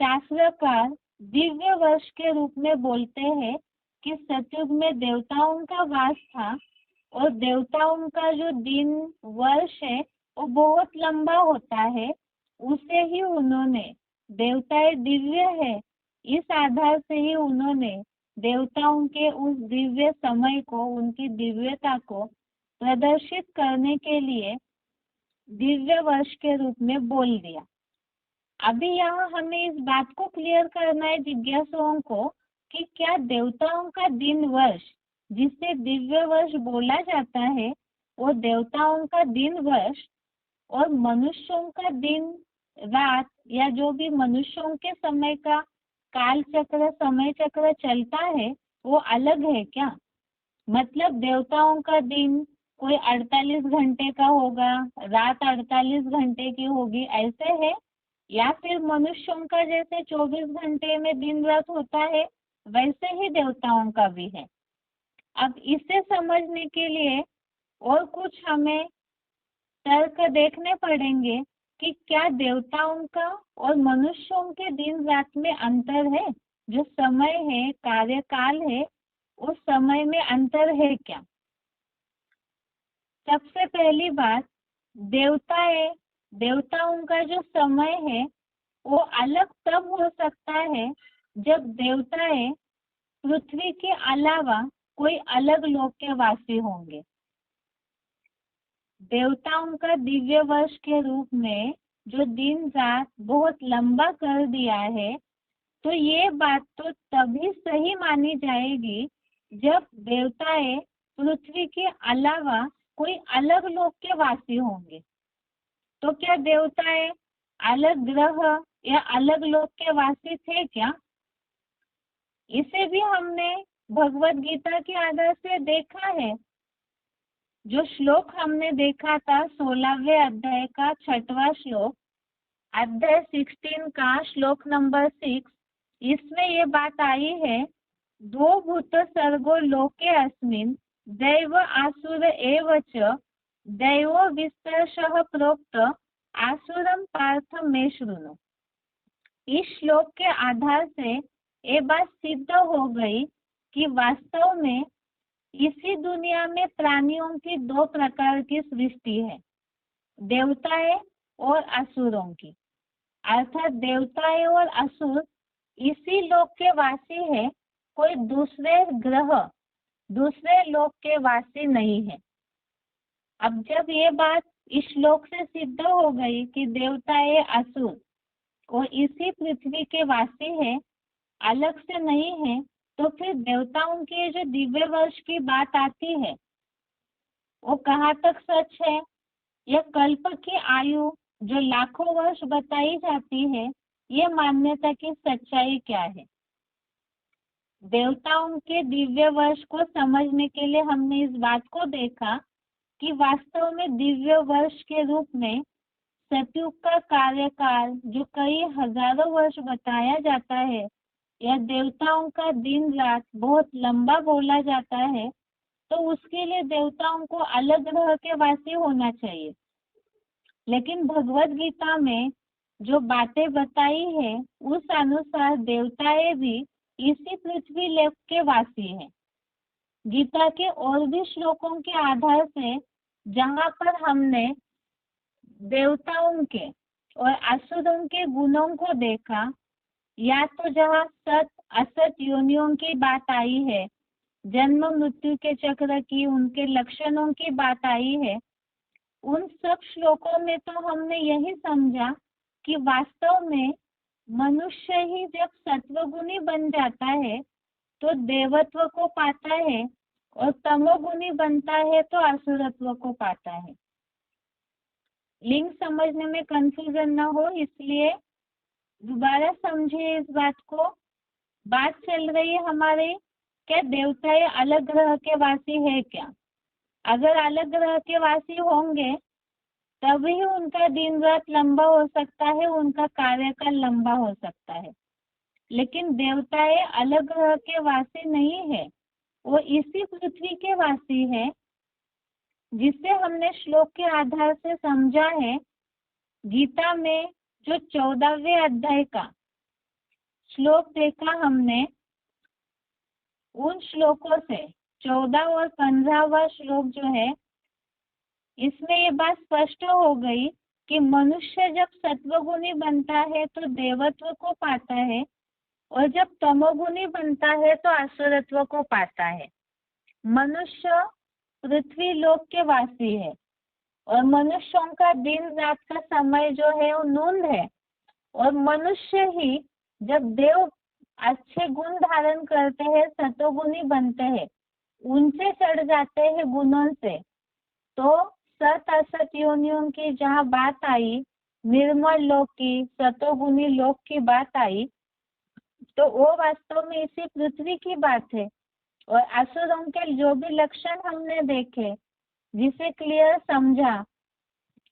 शास्त्रकार दिव्य वर्ष के रूप में बोलते हैं कि सतयुग में देवताओं का वास था, और देवताओं का जो दिन वर्ष है वो बहुत लंबा होता है। उसे ही उन्होंने, देवताएं दिव्य है, इस आधार से ही उन्होंने देवताओं के उस दिव्य समय को, उनकी दिव्यता को प्रदर्शित करने के लिए दिव्य वर्ष के रूप में बोल दिया। अभी यहाँ हमें इस बात को क्लियर करना है जिज्ञासुओं को कि क्या देवताओं का दिन वर्ष जिसे दिव्य वर्ष बोला जाता है वो देवताओं का दिन वर्ष और मनुष्यों का दिन रात या जो भी मनुष्यों के समय का काल चक्र समय चक्र चलता है वो अलग है क्या? मतलब देवताओं का दिन कोई 48 घंटे का होगा, रात 48 घंटे की होगी, ऐसे है? या फिर मनुष्यों का जैसे 24 घंटे में दिन रात होता है वैसे ही देवताओं का भी है। अब इसे समझने के लिए और कुछ हमें तर्क देखने पड़ेंगे कि क्या देवताओं का और मनुष्यों के दिन रात में अंतर है? जो समय है, कार्यकाल है, उस समय में अंतर है क्या? सबसे पहली बात, देवताओं का जो समय है वो अलग तब हो सकता है जब देवताएं पृथ्वी के अलावा कोई अलग लोक के वासी होंगे। देवताओं का दिव्य वर्ष के रूप में जो दिन रात बहुत लंबा कर दिया है, तो ये बात तो तभी सही मानी जाएगी जब देवताएं पृथ्वी के अलावा कोई अलग लोक के वासी होंगे। तो क्या देवताएं अलग ग्रह या अलग लोक के वासी थे क्या? इसे भी हमने भगवत गीता के आधार से देखा है। जो श्लोक हमने देखा था 16वें अध्याय का 6वां श्लोक, अध्याय 16 का श्लोक नंबर 6, इसमें ये बात आई है, दो भूत सर्गो लोके अस्मिन् दैव आसुर एव च दैवो विस्तरशः प्रोक्त आसुरम पार्थ मे शृणु। इस श्लोक के आधार से ये बात सिद्ध हो गई कि वास्तव में इसी दुनिया में प्राणियों की दो प्रकार की सृष्टि है, देवताएं और असुरों की। अर्थात देवताएं और असुर इसी लोक के वासी है, कोई दूसरे ग्रह दूसरे लोक के वासी नहीं है। अब जब ये बात इस श्लोक से सिद्ध हो गई कि देवताएं असुर और इसी पृथ्वी के वासी है, अलग से नहीं है, तो फिर देवताओं के जो दिव्य वर्ष की बात आती है वो कहाँ तक सच है? यह कल्प की आयु जो लाखों वर्ष बताई जाती है, ये मान्यता की सच्चाई क्या है? देवताओं के दिव्य वर्ष को समझने के लिए हमने इस बात को देखा कि वास्तव में दिव्य वर्ष के रूप में सतयुग का कार्यकाल जो कई हजारों वर्ष बताया जाता है, या देवताओं का दिन रात बहुत लंबा बोला जाता है, तो उसके लिए देवताओं को अलग ग्रह के वासी होना चाहिए। लेकिन भगवत गीता में जो बातें बताई है उस अनुसार देवताएं भी इसी पृथ्वी लोक के वासी हैं। गीता के और भी श्लोकों के आधार से जहाँ पर हमने देवताओं के और असुरों के गुणों को देखा, या तो जहाँ सत असत योनियों की बात आई है, जन्म मृत्यु के चक्र की, उनके लक्षणों की बात आई है, उन सब श्लोकों में तो हमने यही समझा कि वास्तव में मनुष्य ही जब सत्वगुणी बन जाता है तो देवत्व को पाता है, और तमोगुणी बनता है तो असुरत्व को पाता है। लिंग समझने में कंफ्यूजन ना हो, इसलिए दोबारा समझिए इस बात को। बात चल रही है हमारे, क्या देवताएं अलग ग्रह के वासी है क्या? अगर अलग ग्रह के वासी होंगे तभी उनका दिन रात लंबा हो सकता है, उनका कार्यकाल लंबा हो सकता है। लेकिन देवताएं अलग ग्रह के वासी नहीं है, वो इसी पृथ्वी के वासी है, जिसे हमने श्लोक के आधार से समझा है। गीता में जो 14वें अध्याय का श्लोक देखा हमने, उन श्लोकों से 14 और 15वां श्लोक जो है, इसमें ये बात स्पष्ट हो गई कि मनुष्य जब सत्वगुणी बनता है तो देवत्व को पाता है, और जब तमोगुणी बनता है तो असुरत्व को पाता है। मनुष्य पृथ्वी लोक के वासी है और मनुष्यों का दिन रात का समय जो है वो नूंद है। और मनुष्य ही जब देव अच्छे गुण धारण करते हैं, सतोगुणी बनते हैं, ऊंचे चढ़ जाते हैं गुणों से, तो सत असत योनियों की जहाँ बात आई, निर्मल लोक की, सतोगुणी लोक की बात आई, तो वो वास्तव में इसी पृथ्वी की बात है। और असुरों के जो भी लक्षण हमने देखे, जिसे क्लियर समझा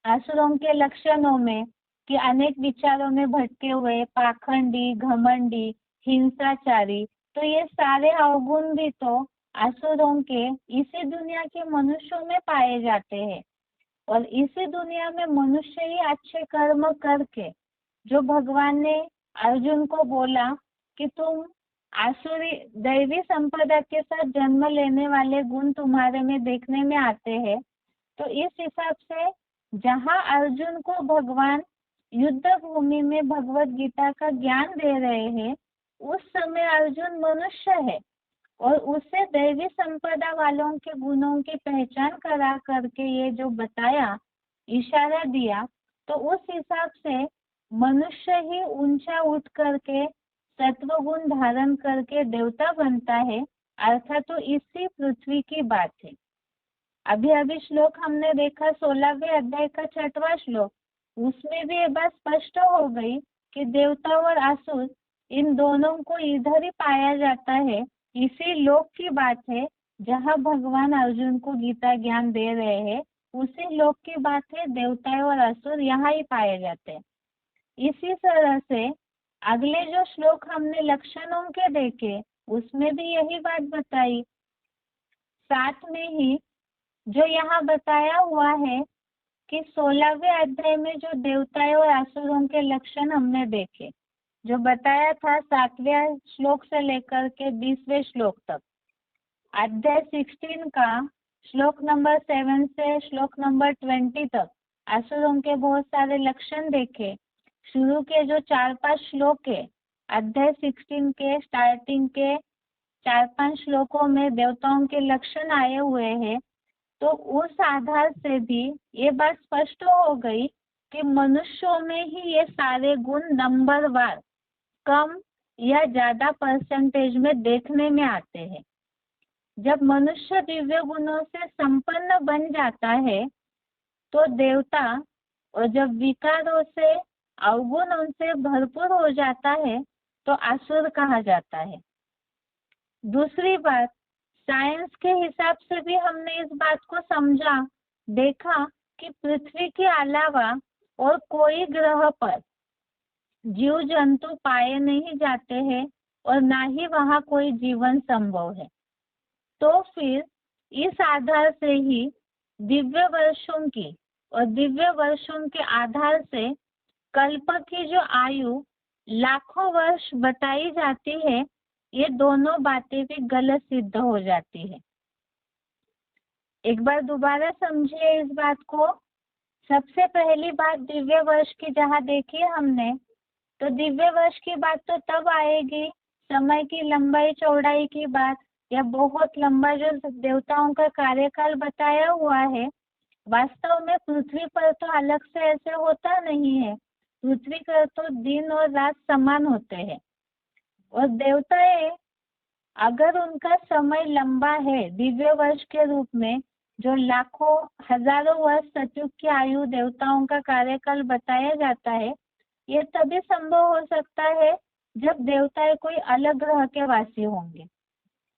असुरों के लक्षणों में कि अनेक विचारों में भटके हुए, पाखंडी, घमंडी, हिंसाचारी, तो ये सारे अवगुण भी तो असुरों के इसी दुनिया के मनुष्यों में पाए जाते हैं। और इसी दुनिया में मनुष्य ही अच्छे कर्म करके, जो भगवान ने अर्जुन को बोला कि तुम आसुरी दैवी संपदा के साथ जन्म लेने वाले गुण तुम्हारे में देखने में आते हैं, तो इस हिसाब से जहाँ अर्जुन को भगवान युद्ध भूमि में भगवत गीता का ज्ञान दे रहे हैं, उस समय अर्जुन मनुष्य है और उससे दैवी संपदा वालों के गुणों की पहचान करा करके ये जो बताया, इशारा दिया, तो उस हिसाब से मनुष्य ही ऊंचा उठ करके सत्व गुण धारण करके देवता बनता है। अर्थात तो इसी पृथ्वी की बात है। अभी अभी श्लोक हमने देखा 16वें अध्याय का 6वां श्लोक, उसमें भी ये बात स्पष्ट हो गई कि देवता और असुर इन दोनों को इधर ही पाया जाता है। इसी लोक की बात है जहाँ भगवान अर्जुन को गीता ज्ञान दे रहे हैं, उसी लोक की बात है। देवता और असुर यहाँ ही पाए जाते हैं। इसी तरह से अगले जो श्लोक हमने लक्षणों के देखे, उसमें भी यही बात बताई। साथ में ही जो यहाँ बताया हुआ है कि 16वें अध्याय में जो देवताओं और असुरों के लक्षण हमने देखे, जो बताया था 7वें श्लोक से लेकर के 20वें श्लोक तक, अध्याय 16 का श्लोक नंबर 7 से श्लोक नंबर 20 तक असुरों के बहुत सारे लक्षण देखे। शुरू के जो 4-5 श्लोक है, अध्याय 16 के स्टार्टिंग के 4-5 श्लोकों में देवताओं के लक्षण आए हुए हैं। तो उस आधार से भी ये बात स्पष्ट हो गई कि मनुष्यों में ही ये सारे गुण नंबरवार कम या ज्यादा परसेंटेज में देखने में आते हैं। जब मनुष्य दिव्य गुणों से संपन्न बन जाता है तो देवता, और जब विकारों से अवगुणों से भरपूर हो जाता है तो असुर कहा जाता है। दूसरी बात, साइंस के हिसाब से भी हमने इस बात को समझा, देखा कि पृथ्वी के अलावा और कोई ग्रह पर जीव जंतु पाए नहीं जाते हैं और ना ही वहाँ कोई जीवन संभव है। तो फिर इस आधार से ही दिव्य वर्षों की और दिव्य वर्षों के आधार से कल्प की जो आयु लाखों वर्ष बताई जाती है, ये दोनों बातें भी गलत सिद्ध हो जाती है। एक बार दोबारा समझिए इस बात को। सबसे पहली बात दिव्य वर्ष की जहाँ देखी हमने, तो दिव्य वर्ष की बात तो तब आएगी समय की लंबाई चौड़ाई की बात, या बहुत लंबा जो देवताओं का कार्यकाल बताया हुआ है। वास्तव में पृथ्वी पर तो अलग से ऐसे होता नहीं है। पृथ्वी पर तो दिन और रात समान होते हैं। और देवताएं अगर उनका समय लंबा है दिव्य वर्ष के रूप में, जो लाखों हजारों वर्ष सतयुग की आयु देवताओं का कार्यकाल बताया जाता है, ये तभी संभव हो सकता है जब देवताएं कोई अलग ग्रह के वासी होंगे।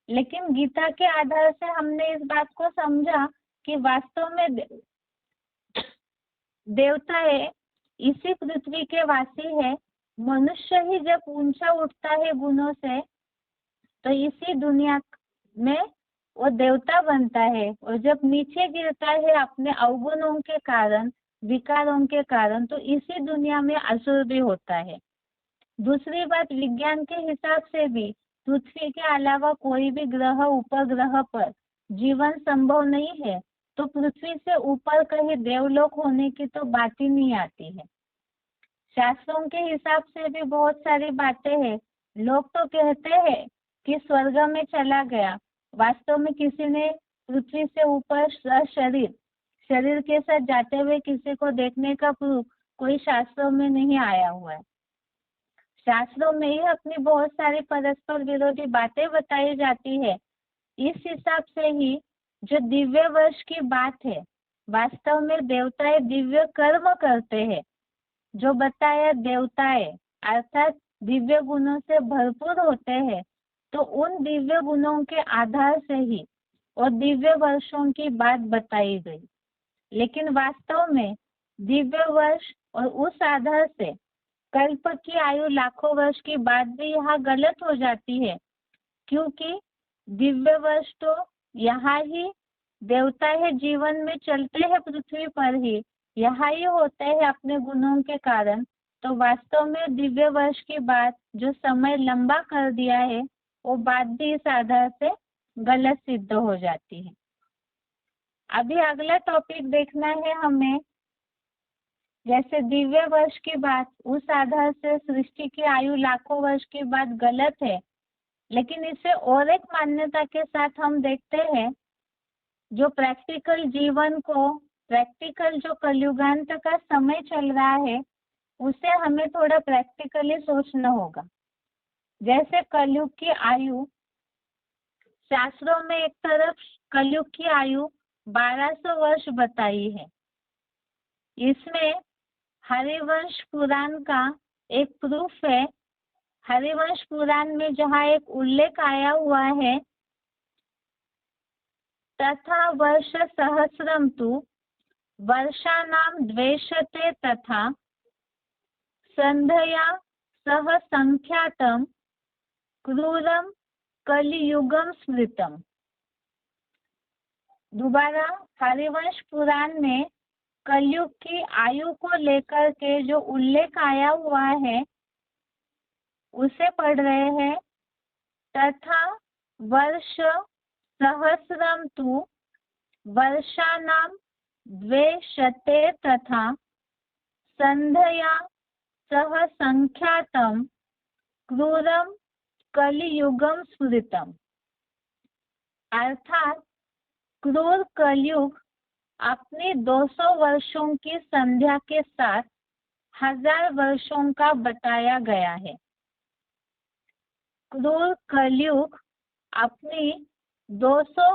लेकिन गीता के आधार से हमने इस बात को समझा कि वास्तव में देवताएं इसी पृथ्वी के वासी है। मनुष्य ही जब ऊंचा उठता है गुणों से, तो इसी दुनिया में वो देवता बनता है, और जब नीचे गिरता है अपने अवगुणों के कारण, विकारों के कारण, तो इसी दुनिया में असुर भी होता है। दूसरी बात, विज्ञान के हिसाब से भी पृथ्वी के अलावा कोई भी ग्रह उपग्रह पर जीवन संभव नहीं है, तो पृथ्वी से ऊपर कहीं देवलोक होने की तो बात ही नहीं आती है। शास्त्रों के हिसाब से भी बहुत सारी बातें हैं। लोग तो कहते हैं कि स्वर्ग में चला गया, वास्तव में किसी ने पृथ्वी से ऊपर शरीर शरीर के साथ जाते हुए किसी को देखने का प्रूफ कोई शास्त्रों में नहीं आया हुआ है। शास्त्रों में ही अपनी बहुत सारी परस्पर विरोधी बातें बताई जाती है। इस हिसाब से ही जो दिव्य वर्ष की बात है, वास्तव में देवताएं दिव्य कर्म करते हैं। जो बताया देवताएं अर्थात दिव्य गुणों से भरपूर होते हैं, तो उन दिव्य गुणों के आधार से ही और दिव्य वर्षों की बात बताई गई। लेकिन वास्तव में दिव्य वर्ष और उस आधार से कल्प की आयु लाखों वर्ष की बात भी यहाँ गलत हो जाती है, क्योंकि दिव्य वर्ष तो यहाँ ही देवता है जीवन में चलते हैं पृथ्वी पर ही, यहाँ ही होते हैं अपने गुणों के कारण। तो वास्तव में दिव्य वर्ष की बात जो समय लंबा कर दिया है, वो बात भी इस आधार से गलत सिद्ध हो जाती है। अभी अगला टॉपिक देखना है हमें। जैसे दिव्य वर्ष की बात उस आधार से सृष्टि की आयु लाखों वर्ष की बात गलत है, लेकिन इसे और एक मान्यता के साथ हम देखते हैं। जो प्रैक्टिकल जीवन को, प्रैक्टिकल जो कलयुगांत का समय चल रहा है, उसे हमें थोड़ा प्रैक्टिकली सोचना होगा। जैसे कलयुग की आयु, शास्त्रों में एक तरफ कलयुग की आयु 1200 वर्ष बताई है। इसमें हरिवंश पुराण का एक प्रूफ है। हरिवंश पुराण में जहाँ एक उल्लेख आया हुआ है, तथा वर्ष सहस्रम तु वर्षानाम द्वेषते तथा संध्या सह संख्यातम क्रूरम कलियुगम स्मृतम। दोबारा हरिवंश पुराण में कलयुग की आयु को लेकर के जो उल्लेख आया हुआ है, उसे पढ़ रहे हैं। तथा वर्ष सहस्रम तु वर्षानाम द्वेषते तथा संध्या सह संख्यातम क्रूरम कलियुगम स्मृतम। अर्थात क्रूर कलयुग अपने 200 वर्षों की संध्या के साथ 1000 वर्षों का बताया गया है। क्रूर कलयुग अपनी 200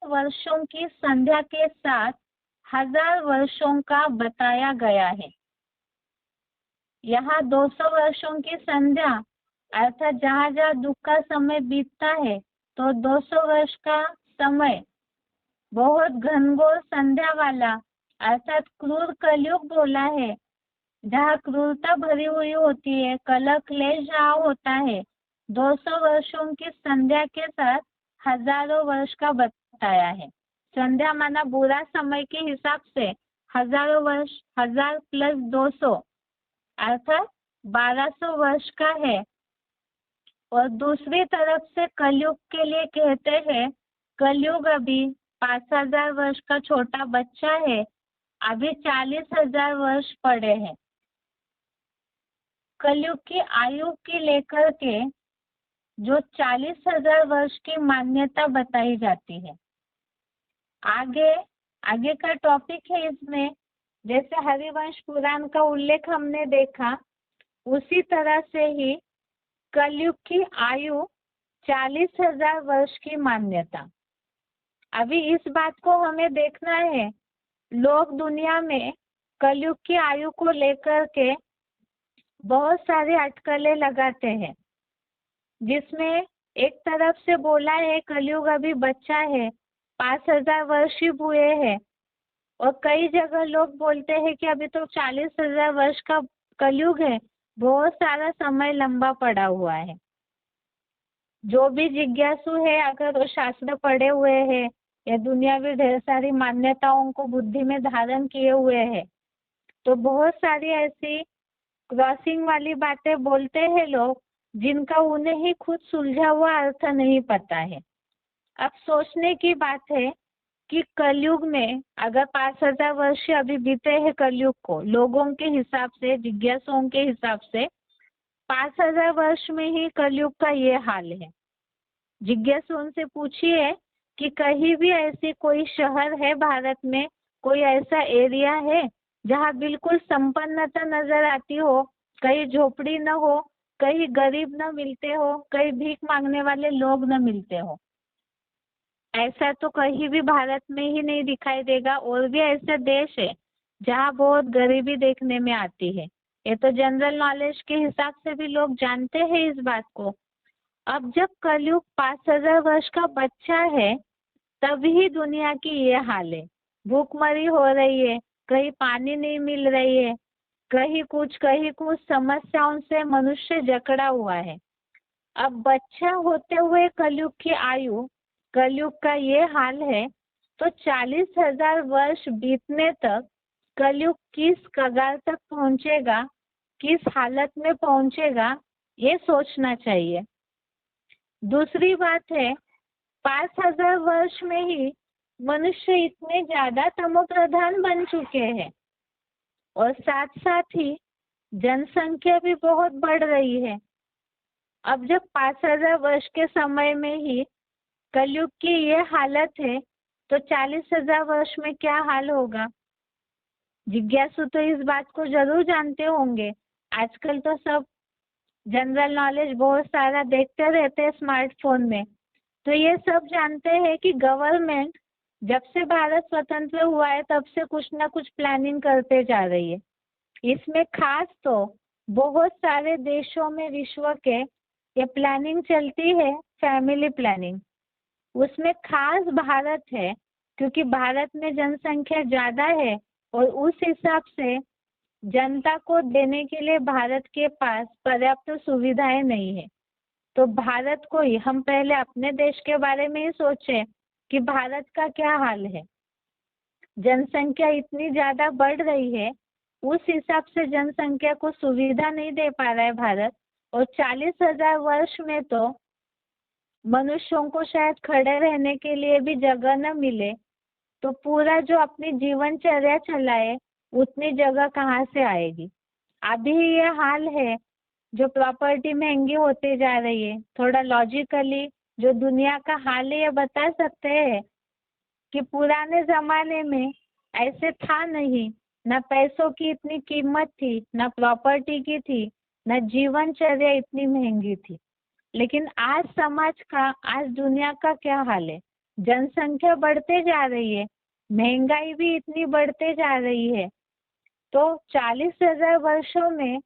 वर्षों की संध्या के साथ 1000 वर्षों का बताया गया है। यहाँ 200 वर्षों की संध्या अर्थात जहाँ जहाँ दुख का समय बीतता है, तो 200 वर्ष का समय बहुत घनघोर संध्या वाला अर्थात क्रूर कलयुग बोला है, जहाँ क्रूरता भरी हुई होती है, कलह क्लेश जहाँ होता है। 200 वर्षों की संध्या के साथ हजारों वर्ष का बताया है। संध्या माना बुरा समय के हिसाब से हजारों वर्ष, 1000 प्लस 200 अर्थात 1200 वर्ष का है। और दूसरी तरफ से कलयुग के लिए कहते हैं, कलयुग अभी 5000 वर्ष का छोटा बच्चा है, अभी 40,000 वर्ष पड़े हैं। कलयुग की आयु की लेकर के जो 40,000 वर्ष की मान्यता बताई जाती है। आगे का टॉपिक है इसमें। जैसे हरिवंश पुराण का उल्लेख हमने देखा, उसी तरह से ही कलयुग की आयु 40,000 वर्ष की मान्यता। अभी इस बात को हमें देखना है। लोग दुनिया में कलयुग की आयु को लेकर के बहुत सारे अटकलें लगाते हैं, जिसमें एक तरफ से बोला है कलयुग अभी बच्चा है, 5000 वर्ष ही हुए हैं, और कई जगह लोग बोलते हैं कि अभी तो 40,000 वर्ष का कलयुग है, बहुत सारा समय लंबा पड़ा हुआ है। जो भी जिज्ञासु है, अगर वो शास्त्र पढ़े हुए हैं या दुनियावी ढेर सारी मान्यताओं को बुद्धि में धारण किए हुए हैं, तो बहुत सारी ऐसी क्रॉसिंग वाली बातें बोलते हैं लोग, जिनका उन्हें ही खुद सुलझा हुआ अर्थ नहीं पता है। अब सोचने की बात है कि कलयुग में अगर 5000 वर्ष अभी बीते हैं कलयुग को, लोगों के हिसाब से, जिज्ञासुओं के हिसाब से 5000 वर्ष में ही कलयुग का ये हाल है। जिज्ञासुओं से पूछिए कि कहीं भी ऐसी कोई शहर है भारत में, कोई ऐसा एरिया है जहाँ बिल्कुल संपन्नता नजर आती हो, कहीं झोपड़ी न हो, कहीं गरीब न मिलते हो, कहीं भीख मांगने वाले लोग न मिलते हो? ऐसा तो कहीं भी भारत में ही नहीं दिखाई देगा। और भी ऐसे देश है जहाँ बहुत गरीबी देखने में आती है। ये तो जनरल नॉलेज के हिसाब से भी लोग जानते हैं इस बात को। अब जब कलयुग 5000 वर्ष का बच्चा है तभी दुनिया की ये हाल है। भूखमरी हो रही है, कहीं पानी नहीं मिल रही है, कहीं कुछ समस्याओं से मनुष्य जकड़ा हुआ है। अब बच्चा होते हुए कलयुग की आयु, कलयुग का ये हाल है, तो 40,000 वर्ष बीतने तक कलयुग किस कगार तक पहुंचेगा, किस हालत में पहुंचेगा, ये सोचना चाहिए। दूसरी बात है, 5000 वर्ष में ही मनुष्य इतने ज्यादा तमोप्रधान बन चुके हैं और साथ साथ ही जनसंख्या भी बहुत बढ़ रही है। अब जब 5000 वर्ष के समय में ही कलयुग की ये हालत है, तो 40,000 वर्ष में क्या हाल होगा? जिज्ञासु तो इस बात को जरूर जानते होंगे। आजकल तो सब जनरल नॉलेज बहुत सारा देखते रहते हैं स्मार्टफोन में, तो ये सब जानते हैं कि गवर्नमेंट जब से भारत स्वतंत्र हुआ है तब से कुछ ना कुछ प्लानिंग करते जा रही है। इसमें खास तो बहुत सारे देशों में विश्व के ये प्लानिंग चलती है, फैमिली प्लानिंग। उसमें खास भारत है, क्योंकि भारत में जनसंख्या ज्यादा है और उस हिसाब से जनता को देने के लिए भारत के पास पर्याप्त सुविधाएं नहीं है। तो भारत को ही, हम पहले अपने देश के बारे में ही सोचे कि भारत का क्या हाल है। जनसंख्या इतनी ज्यादा बढ़ रही है, उस हिसाब से जनसंख्या को सुविधा नहीं दे पा रहा है भारत। और 40,000 वर्ष में तो मनुष्यों को शायद खड़े रहने के लिए भी जगह न मिले, तो पूरा जो अपनी जीवनचर्या चलाए उतनी जगह कहाँ से आएगी? अभी ये हाल है, जो प्रॉपर्टी महंगी होती जा रही है। थोड़ा लॉजिकली जो दुनिया का हाल है ये बता सकते हैं कि पुराने जमाने में ऐसे था नहीं, ना पैसों की इतनी कीमत थी, ना प्रॉपर्टी की थी, ना जीवनचर्या इतनी महंगी थी। लेकिन आज समाज का, आज दुनिया का क्या हाल है? जनसंख्या बढ़ते जा रही है, महंगाई भी इतनी बढ़ते जा रही है। तो 40,000 वर्षों में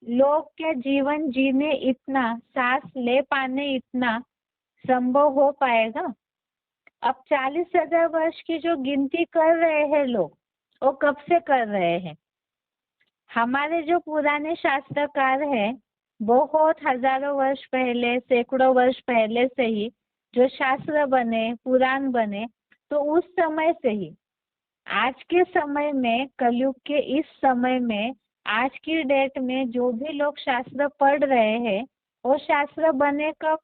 लोग क्या जीवन जीने इतना, सांस ले पाने इतना संभव हो पाएगा? अब 40,000 वर्ष की जो गिनती कर रहे हैं लोग, वो कब से कर रहे हैं? हमारे जो पुराने शास्त्रकार हैं, बहुत हजारों वर्ष पहले, सैकड़ों वर्ष पहले से ही जो शास्त्र बने, पुराण बने, तो उस समय से ही आज के समय में, कलयुग के इस समय में, आज की डेट में जो भी लोग शास्त्र पढ़ रहे हैं, वो शास्त्र बने कब?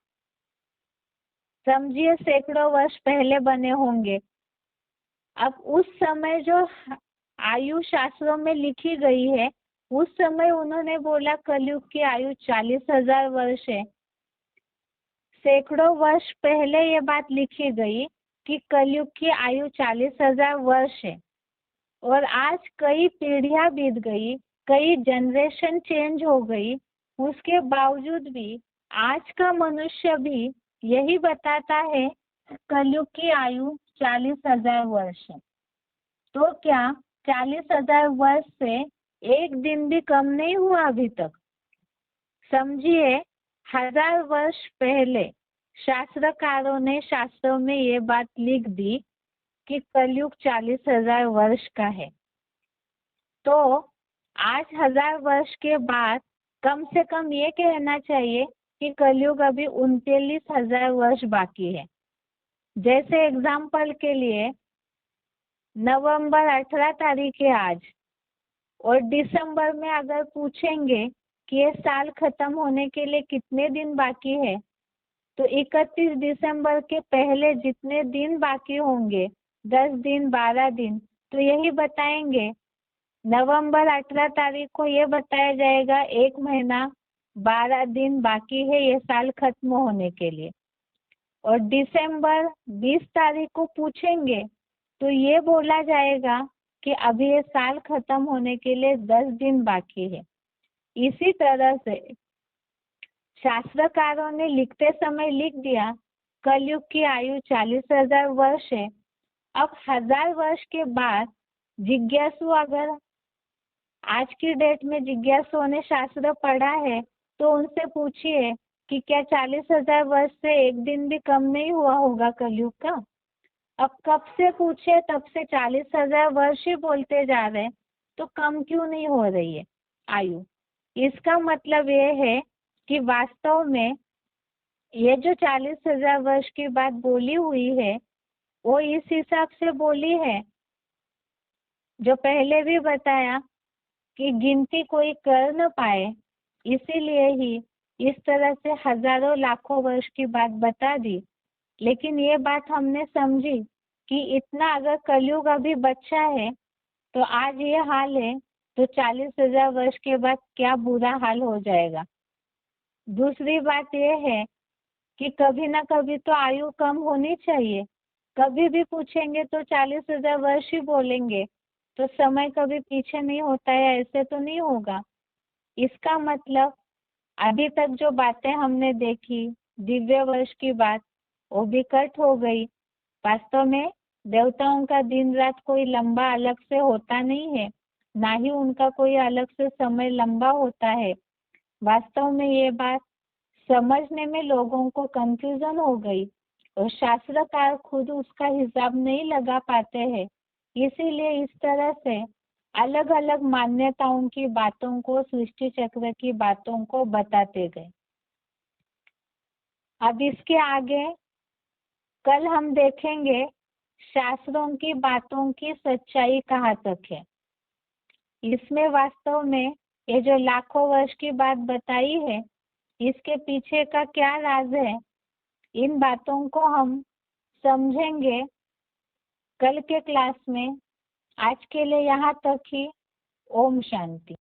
समझिए सैकड़ों वर्ष पहले बने होंगे। अब उस समय जो आयु शास्त्रों में लिखी गई है, उस समय उन्होंने बोला कलयुग की आयु 40,000 वर्ष है। सैकड़ों वर्ष पहले ये बात लिखी गई कि कलयुग की आयु 40,000 वर्ष है। और आज कई पीढ़ियां बीत गई, कई जनरेशन चेंज हो गई, उसके बावजूद भी आज का मनुष्य भी यही बताता है कलयुग की आयु 40,000 वर्ष है। तो क्या 40,000 वर्ष से एक दिन भी कम नहीं हुआ अभी तक? समझिए, 1000 वर्ष पहले शास्त्रकारों ने शास्त्रों में ये बात लिख दी कि कलयुग 40,000 वर्ष का है। तो आज 1000 वर्ष के बाद कम से कम ये कहना चाहिए कि कलयुग अभी 39,000 वर्ष बाकी है। जैसे एग्जाम्पल के लिए, नवंबर 18 तारीख है आज, और दिसंबर में अगर पूछेंगे कि ये साल खत्म होने के लिए कितने दिन बाकी है, तो 31 दिसंबर के पहले जितने दिन बाकी होंगे, 10 दिन, 12 दिन, तो यही बताएंगे। नवंबर 18 तारीख को ये बताया जाएगा 1 महीना 12 दिन बाकी है ये साल खत्म होने के लिए। और दिसंबर 20 तारीख को पूछेंगे तो ये बोला जाएगा कि अभी ये साल खत्म होने के लिए 10 दिन बाकी है। इसी तरह से शास्त्रकारों ने लिखते समय लिख दिया कलयुग की आयु 40,000 वर्ष है। अब 1000 वर्ष के बाद जिज्ञासु अगर आज की डेट में जिज्ञासुओं ने शास्त्र पढ़ा है तो उनसे पूछिए कि क्या 40,000 वर्ष से एक दिन भी कम नहीं हुआ होगा कलयुग का। अब कब से पूछे तब से 40,000 वर्ष ही बोलते जा रहे हैं, तो कम क्यों नहीं हो रही है आयु। इसका मतलब ये है कि वास्तव में ये जो 40,000 वर्ष की बात बोली हुई है वो इस हिसाब से बोली है जो पहले भी बताया कि गिनती कोई कर न पाए, इसीलिए ही इस तरह से हजारों लाखों वर्ष की बात बता दी। लेकिन ये बात हमने समझी कि इतना अगर कलयुग अभी बच्चा है तो आज ये हाल है तो 40,000 वर्ष के बाद क्या बुरा हाल हो जाएगा। दूसरी बात यह है कि कभी ना कभी तो आयु कम होनी चाहिए। कभी भी पूछेंगे तो 40,000 वर्ष ही बोलेंगे, तो समय कभी पीछे नहीं होता है, ऐसे तो नहीं होगा। इसका मतलब अभी तक जो बातें हमने देखी, दिव्य वर्ष की बात, वो भी कट हो गई। वास्तव में देवताओं का दिन रात कोई लंबा अलग से होता नहीं है, ना ही उनका कोई अलग से समय लंबा होता है। वास्तव में ये बात समझने में लोगों को कंफ्यूजन हो गई और शास्त्रकार खुद उसका हिसाब नहीं लगा पाते हैं। इसीलिए इस तरह से अलग अलग मान्यताओं की बातों को, सृष्टि चक्र की बातों को बताते गए। अब इसके आगे कल हम देखेंगे शास्त्रों की बातों की सच्चाई कहाँ तक है। इसमें वास्तव में ये जो लाखों वर्ष की बात बताई है, इसके पीछे का क्या राज है, इन बातों को हम समझेंगे कल के क्लास में। आज के लिए यहाँ तक ही। ओम शांति।